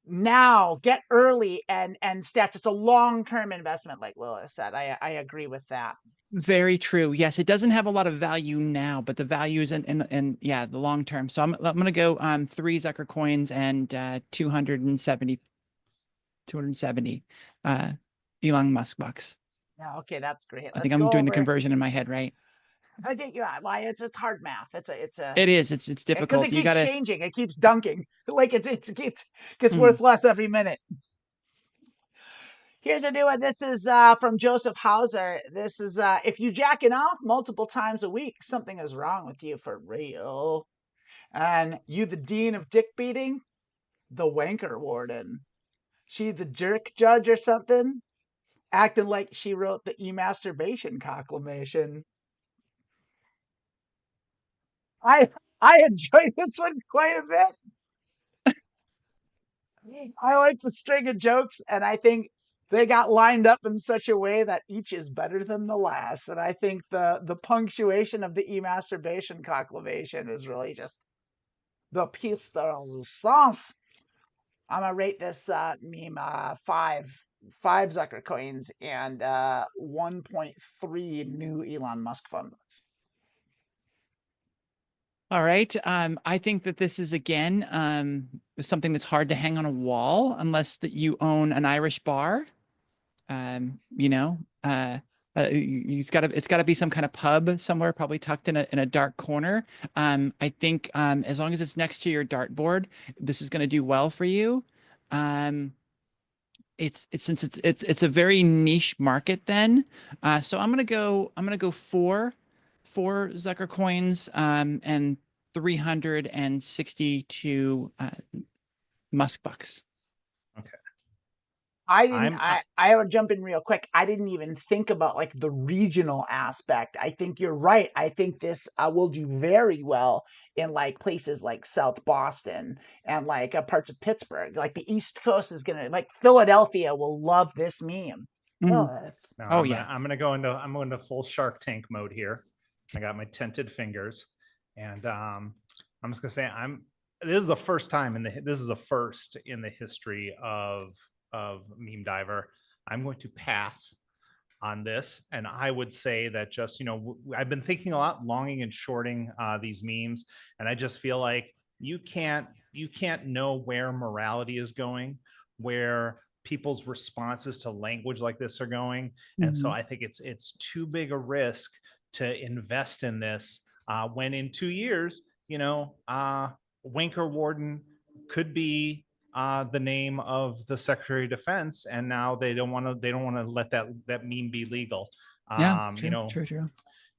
now, get early and stats. It's a long-term investment, like Lilith said. I agree with that. Very true. Yes, it doesn't have a lot of value now, but the value is in the long term. So I'm going to go 3 Zucker coins and 270 Elon Musk bucks. Yeah, okay, that's great. I think I'm doing the conversion in my head, right? I think you're right. Well, it's hard math. It is. It's difficult. Because it keeps changing. It keeps dunking. Like it gets worth less every minute. Here's a new one. This is from Joseph Hauser. This is if you jacking off multiple times a week, something is wrong with you for real. And you the dean of dick beating, the wanker warden. She the jerk judge or something, acting like she wrote the e-masturbation proclamation. I enjoyed this one quite a bit. I like the string of jokes, and I think they got lined up in such a way that each is better than the last. And I think the punctuation of the e-masturbation proclamation is really just the piece de resistance. I'm gonna rate this meme 5 Zucker coins and 1.3 new Elon Musk funds. All right. I think that this is, again, something that's hard to hang on a wall unless that you own an Irish bar. It's got to be some kind of pub somewhere, probably tucked in a dark corner. I think as long as it's next to your dartboard, this is going to do well for you. It's a very niche market then. So I'm gonna go 4 Zucker coins and 362 musk bucks. Okay. I would jump in real quick. I didn't even think about like the regional aspect. I think you're right. I think this will do very well in like places like South Boston and like parts of Pittsburgh. Like the East Coast is gonna, like Philadelphia will love this meme. Mm. No, I'm gonna go into full Shark Tank mode here. I got my tented fingers, and I'm just gonna say this is the first time this is the first in the history of Meme Diver. I'm going to pass on this, and I would say that just, I've been thinking a lot, longing and shorting these memes, and I just feel like you can't know where morality is going, where people's responses to language like this are going, and so I think it's too big a risk to invest in this when in 2 years, Winker Warden could be the name of the Secretary of Defense, and now they don't want to let that meme be legal. True.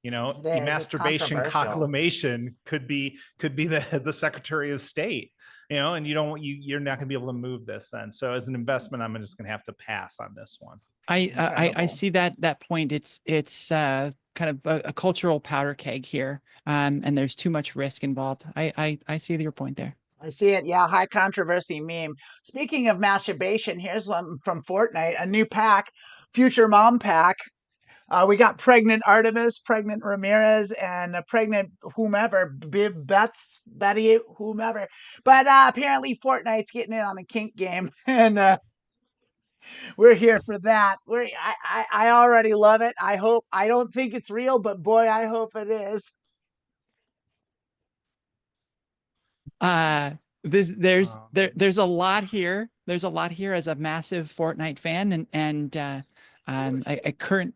Masturbation proclamation could be the Secretary of State. And you're not going to be able to move this then. So as an investment, I'm just going to have to pass on this one. I see that point. It's kind of a cultural powder keg here, and there's too much risk involved. I see your point there. I see it. Yeah, high controversy meme. Speaking of masturbation, here's one from Fortnite, a new pack, Future Mom Pack. We got pregnant Artemis, pregnant Ramirez, and a pregnant whomever, Betty, whomever. But apparently Fortnite's getting in on the kink game, and we're here for that. I already love it. I don't think it's real, but boy, I hope it is. There's a lot here. There's a lot here as a massive Fortnite fan and a current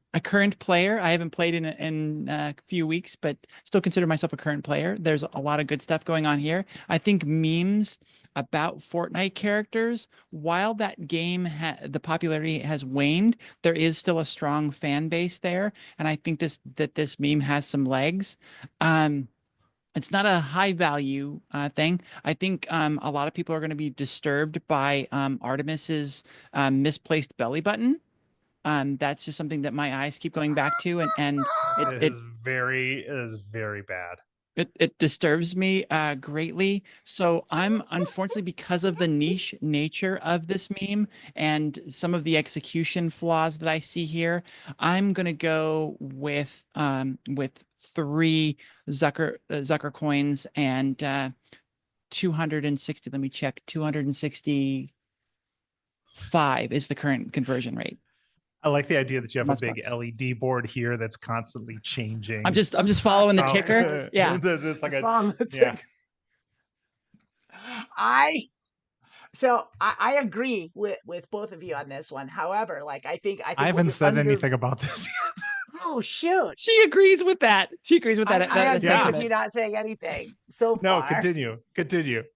player. I haven't played in a few weeks, but still consider myself a current player. There's a lot of good stuff going on here. I think memes about Fortnite characters, while that game the popularity has waned, there is still a strong fan base there, and I think this meme has some legs. It's not a high value thing. I think a lot of people are going to be disturbed by Artemis's misplaced belly button. That's just something that my eyes keep going back to, and it is very bad. It disturbs me greatly. So I'm, unfortunately, because of the niche nature of this meme and some of the execution flaws that I see here, I'm gonna go with 3 Zucker coins and 260. Let me check. 265 is the current conversion rate. I like the idea that you have a big LED board here that's constantly changing. I'm just following the ticker. Yeah. It's like ticker. I agree with both of you on this one. However, like I think I haven't said anything about this yet. Oh shoot! She agrees with that. She agrees with that. I agree with you not saying anything so far. No, continue.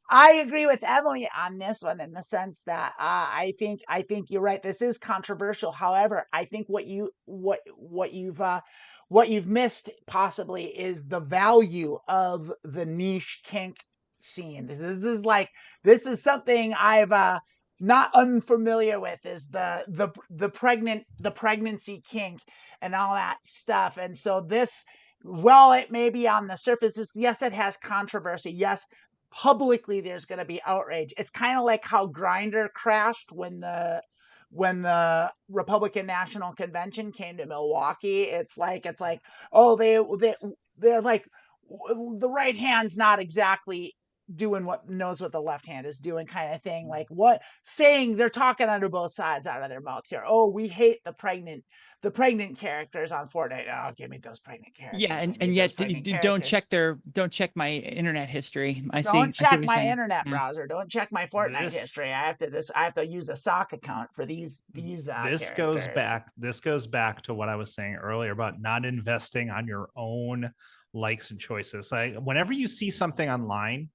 I agree with Emily on this one in the sense that I think you're right. This is controversial. However, I think what you've missed possibly is the value of the niche kink scene. This is something I've not unfamiliar with, is the pregnancy kink and all that stuff. And so this, well, it may be on the surface, yes, it has controversy. Yes, publicly there's going to be outrage. It's kind of like how Grindr crashed when the Republican National Convention came to Milwaukee. It's like, oh, they're like, the right hand's not exactly doing what knows what the left hand is doing, kind of thing. Like they're talking under both sides out of their mouth here. Oh, we hate the pregnant characters on Fortnite. Oh, give me those pregnant characters. Yeah, and yet don't check my internet history. Don't check my internet browser. Don't check my Fortnite history. I have to use a sock account for these This characters. goes back to what I was saying earlier about not investing on your own likes and choices. Like whenever you see something online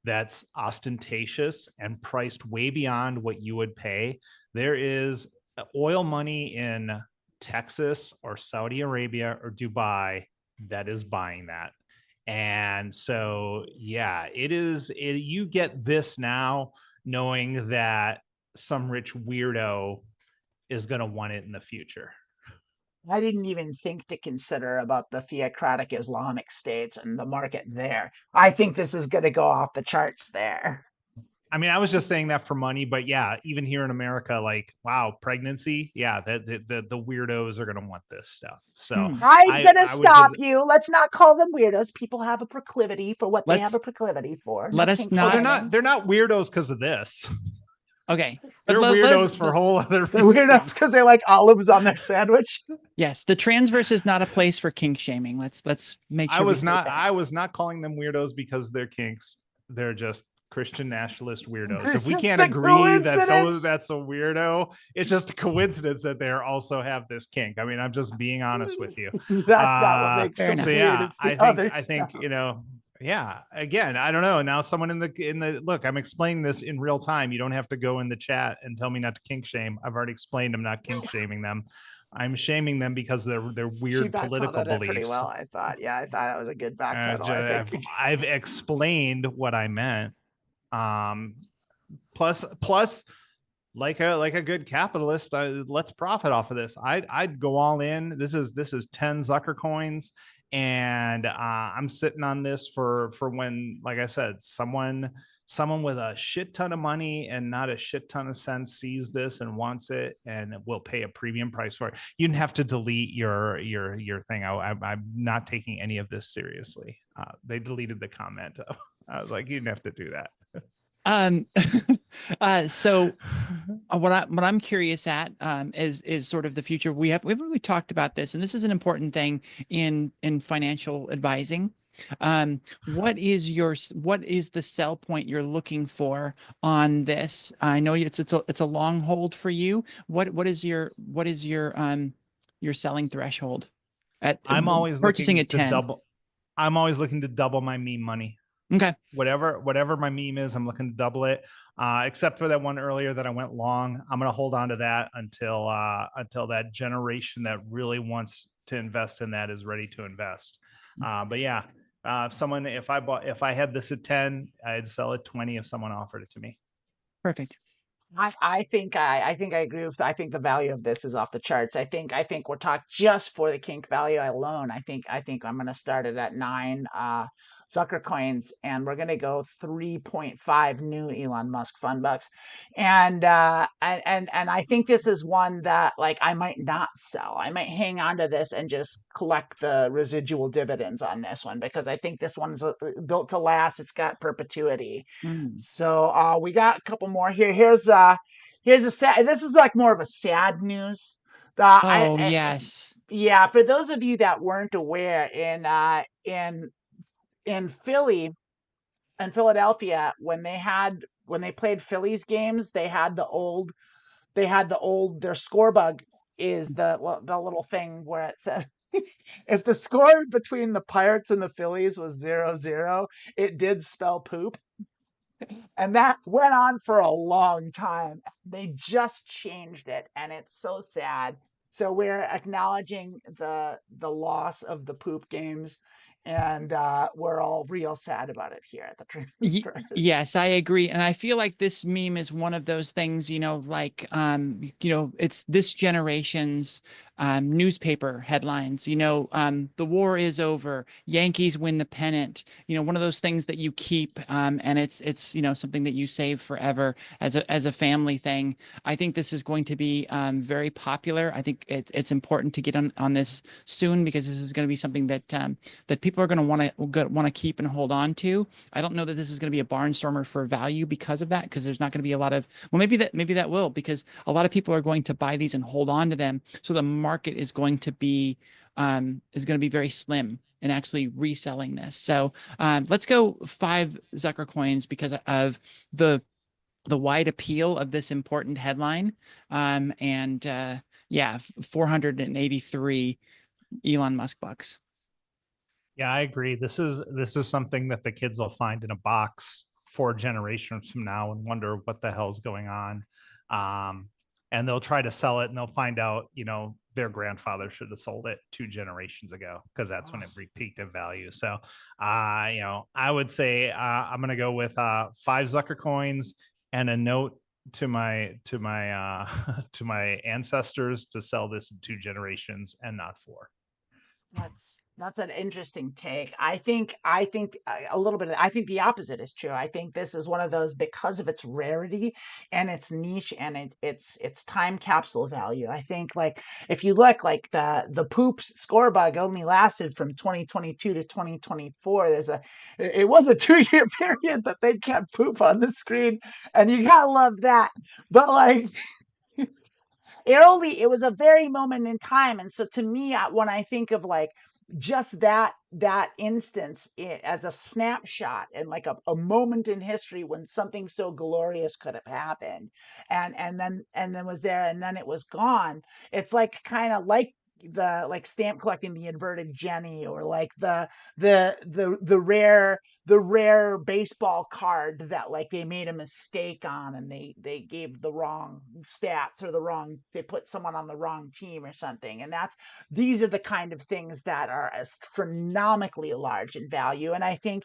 that's ostentatious and priced way beyond what you would pay, there is oil money in Texas or Saudi Arabia or Dubai that is buying that. And so, yeah, you get this now knowing that some rich weirdo is going to want it in the future. I didn't even think to consider about the theocratic Islamic states and the market there. I think this is going to go off the charts there. I mean, I was just saying that for money, but yeah, even here in America, like, wow, pregnancy, yeah, the weirdos are gonna want this stuff. So I'm gonna I would give stop you. Let's not call them weirdos. People have a proclivity for what they have a proclivity for. Let us kink not. shaming. they're not weirdos because of this. Okay, They're weirdos for whole other They're weirdos because they like olives on their sandwich. Yes, the transverse is not a place for kink shaming. Let's make sure. I was not calling them weirdos because they're kinks. They're just Christian nationalist weirdos. If we can't agree that that's a weirdo, it's just a coincidence that they also have this kink. I mean, I'm just being honest with you. That's not what makes them so weird. yeah, It's the I think you know. Yeah, again, I don't know. Now someone in the look, I'm explaining this in real time. You don't have to go in the chat and tell me not to kink shame. I've already explained I'm not kink shaming them. I'm shaming them because they're weird political beliefs. Pretty well, I thought. Yeah, I thought that was a good backpedal. I've explained what I meant. Plus, like a good capitalist, let's profit off of this. I'd go all in. This is 10 Zucker coins, and I'm sitting on this for when, like I said, someone with a shit ton of money and not a shit ton of sense sees this and wants it and will pay a premium price for it. You didn't have to delete your thing. I'm not taking any of this seriously. They deleted the comment. I was like, you didn't have to do that. So what I'm curious at is sort of the future. We've really talked about this, and this is an important thing in financial advising. What is the sell point you're looking for on this? I know it's a long hold for you. What is your selling threshold at I'm always purchasing looking at 10? I'm always looking to double my meme money. Okay. Whatever my meme is, I'm looking to double it. Except for that one earlier that I went long. I'm going to hold on to that until that generation that really wants to invest in that is ready to invest. But yeah, if I had this at 10, I'd sell it 20 if someone offered it to me. Perfect. I think I agree with. I think the value of this is off the charts. I think we're talking just for the kink value alone. I think I'm going to start it at 9 Zucker coins, and we're going to go 3.5 new Elon Musk fun bucks, and I think this is one that like I might not sell. I might hang on to this and just collect the residual dividends on this one because I think this one's built to last. It's got perpetuity. So we got a couple more here. Here's a sad. This is like more of a sad news. Yes. Yeah, for those of you that weren't aware, in Philly and Philadelphia, when they played Phillies games, they had the old their score bug is the little thing where it says if the score between the Pirates and the Phillies was 0-0, it did spell poop. And that went on for a long time. They just changed it, and it's so sad. So we're acknowledging the loss of the poop games, and we're all real sad about it here at the Transfer. Yes, I agree. And I feel like this meme is one of those things, like, it's this generation's newspaper headlines, the war is over, Yankees win the pennant, one of those things that you keep, and it's something that you save forever as a family thing. I think this is going to be very popular. I think it's important to get on this soon because this is going to be something that people are going to want to keep and hold on to. I don't know that this is going to be a barnstormer for value because of that, because there's not going to be a lot of, well, maybe that will, because a lot of people are going to buy these and hold on to them. So the market is going to be very slim in actually reselling this. So let's go 5 Zucker coins because of the wide appeal of this important headline. 483 Elon Musk bucks. Yeah, I agree. This is something that the kids will find in a box 4 generations from now and wonder what the hell's going on. And they'll try to sell it and they'll find out, their grandfather should have sold it 2 generations ago, because that's when it peaked in value. So, I would say I'm going to go with 5 Zucker coins and a note to my to my ancestors to sell this in 2 generations and not 4. That's an interesting take. I think a little bit I think the opposite is true. I think this is one of those, because of its rarity and its niche and its time capsule value. I think, like, if you look, like, the poops score bug only lasted from 2022 to 2024. It was a 2-year period that they kept poop on the screen, and you gotta love that. But, like, it was a very moment in time. And so, to me, when I think of, like, just that instance, as a snapshot and like a moment in history when something so glorious could have happened, and then was there, and then it was gone. It's like, kind of like stamp collecting, the inverted Jenny, or like the rare baseball card that, like, they made a mistake on, and they gave the wrong stats, or they put someone on the wrong team or something. And these are the kind of things that are astronomically large in value. And I think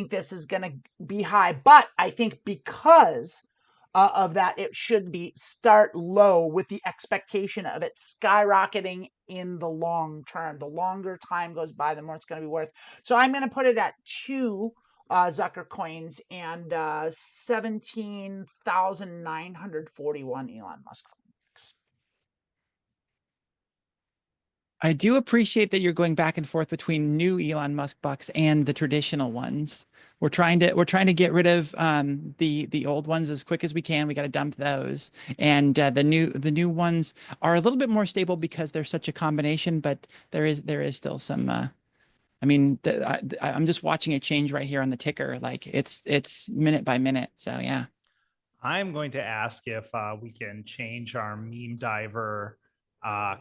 this is going to be high, but I think because of that, it should start low, with the expectation of it skyrocketing in the long term. The longer time goes by, the more it's going to be worth. So I'm going to put it at 2 Zucker coins and 17,941 Elon Musk. I do appreciate that you're going back and forth between new Elon Musk bucks and the traditional ones. We're trying to get rid of the old ones as quick as we can. We got to dump those, and the new ones are a little bit more stable because they're such a combination. But there is still some. I mean, I'm just watching it change right here on the ticker. Like, it's minute by minute. So yeah. I'm going to ask if we can change our meme diver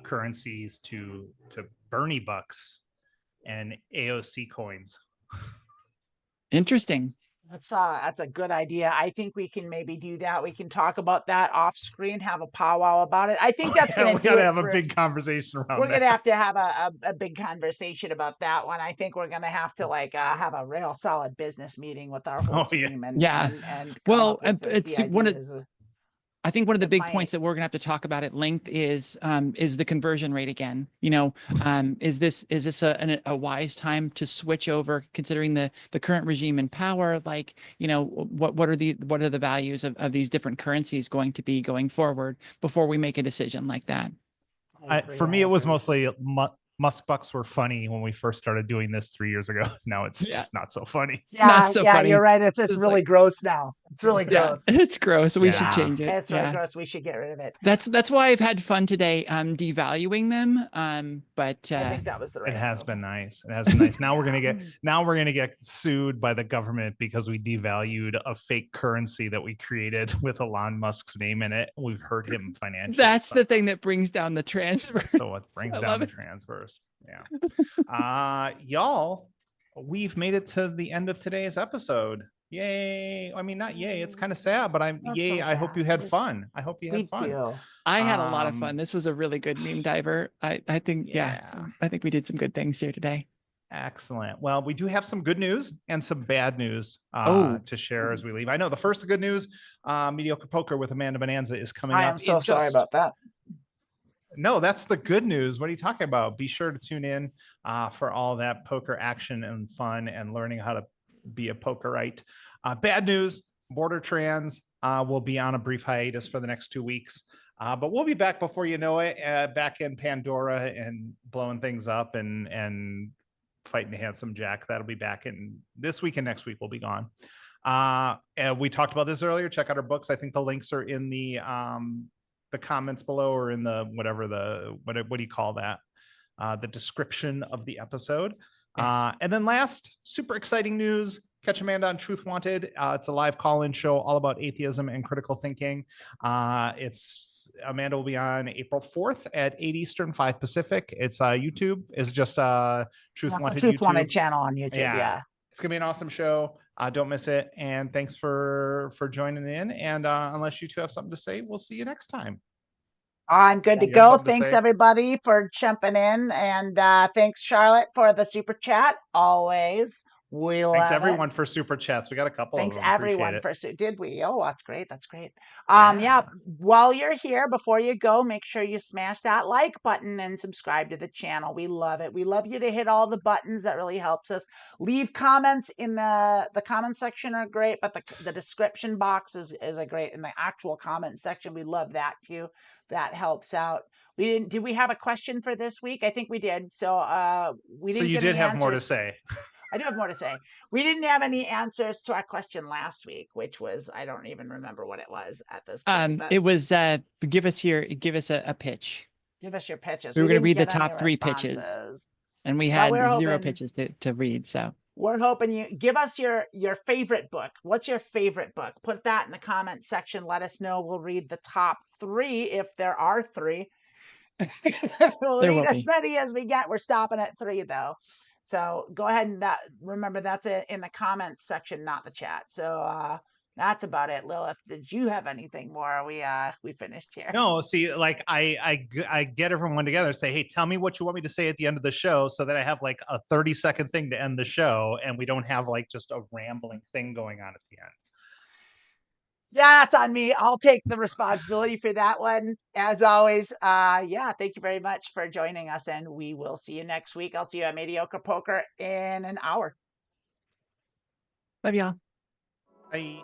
currencies to Bernie bucks and AOC coins. Interesting. That's a good idea. I think we can maybe do that. We can talk about that off screen, have a powwow about it. I think that's going to do it. We got to have a big conversation around. We're going to have to have a big conversation about that one. I think we're going to have to, like, have a real solid business meeting with our whole team. And well, it's one of. I think one of the big points that we're gonna have to talk about at length is the conversion rate again. Is this a wise time to switch over, considering the current regime in power? Like, what are the values of these different currencies going to be going forward before we make a decision like that? For me, it was mostly Musk bucks were funny when we first started doing this 3 years ago. Now it's just not so funny. Funny. You're right. It's really, like, gross now. It's really gross. It's gross. We should change it. It's really gross. We should get rid of it. That's why I've had fun today devaluing them. But I think that was the right. It has been nice. It has been nice. Now we're gonna get sued by the government because we devalued a fake currency that we created with Elon Musk's name in it. We've hurt him financially. That's the thing that brings down the transfer. So what brings down the transfers? Yeah. Y'all, we've made it to the end of today's episode. Yay. I mean, not yay. It's kind of sad, but yay. So I hope you had fun. I hope you had fun. I had a lot of fun. This was a really good meme diver. I think, I think we did some good things here today. Excellent. Well, we do have some good news and some bad news to share as we leave. I know the first good news, Mediocre Poker with Amanda Bonanza is coming up. I am so sorry about that. No, that's the good news. What are you talking about? Be sure to tune in for all that poker action and fun and learning how to be a pokerite. Bad news, Border Trans will be on a brief hiatus for the next 2 weeks. But we'll be back before you know it, back in Pandora and blowing things up and fighting the handsome Jack. That'll be back in this week, and next week we'll be gone. And we talked about this earlier. Check out our books. I think the links are in the comments below, or in the what do you call that? The description of the episode. Yes. And then last, super exciting news. Catch Amanda on Truth Wanted. It's a live call-in show all about atheism and critical thinking. Amanda will be on April 4th at 8 Eastern, 5 Pacific. It's YouTube. It's just Truth Wanted channel on YouTube. Yeah. It's gonna be an awesome show. Don't miss it. And thanks for joining in. And unless you two have something to say, we'll see you next time. I'm good to You have go. something to Thanks say? everybody for jumping in, and thanks Charlotte for the super chat. Always, we Thanks love it. everyone for super chats. We got a couple Thanks of them. Appreciate everyone it. for did we? Oh, that's great. That's great. Yeah. Yeah. While you're here, before you go, make sure you smash that like button and subscribe to the channel. We love it. We love you to hit all the buttons. That really helps us. Leave comments in the comment section are great, but the description box is a great in the actual comment section. We love that too. That helps out. Did we have a question for this week? I think we did. So we didn't So you get did any have answers. more to say. I do have more to say. We didn't have any answers to our question last week, which was, I don't even remember what it was at this point. But It was give us a pitch. give us your pitches. We were going to read the didn't get top any 3 pitches, responses. and we But had we're 0 hoping- pitches to read. So We're hoping you give us your favorite book. What's your favorite book? Put that in the comment section. Let us know. We'll read the top 3 if there are 3. We'll There read will as be. many as we get. We're stopping at 3 though. So go ahead and remember that's it in the comments section, not the chat. So that's about it. Lilith, did you have anything more? We finished here. No, see, like I get everyone together and say, hey, tell me what you want me to say at the end of the show, so that I have like a 30-second thing to end the show, and we don't have like just a rambling thing going on at the end. Yeah, that's on me. I'll take the responsibility for that one. As always, yeah, thank you very much for joining us, and we will see you next week. I'll see you at Mediocre Poker in an hour. Love y'all. Bye.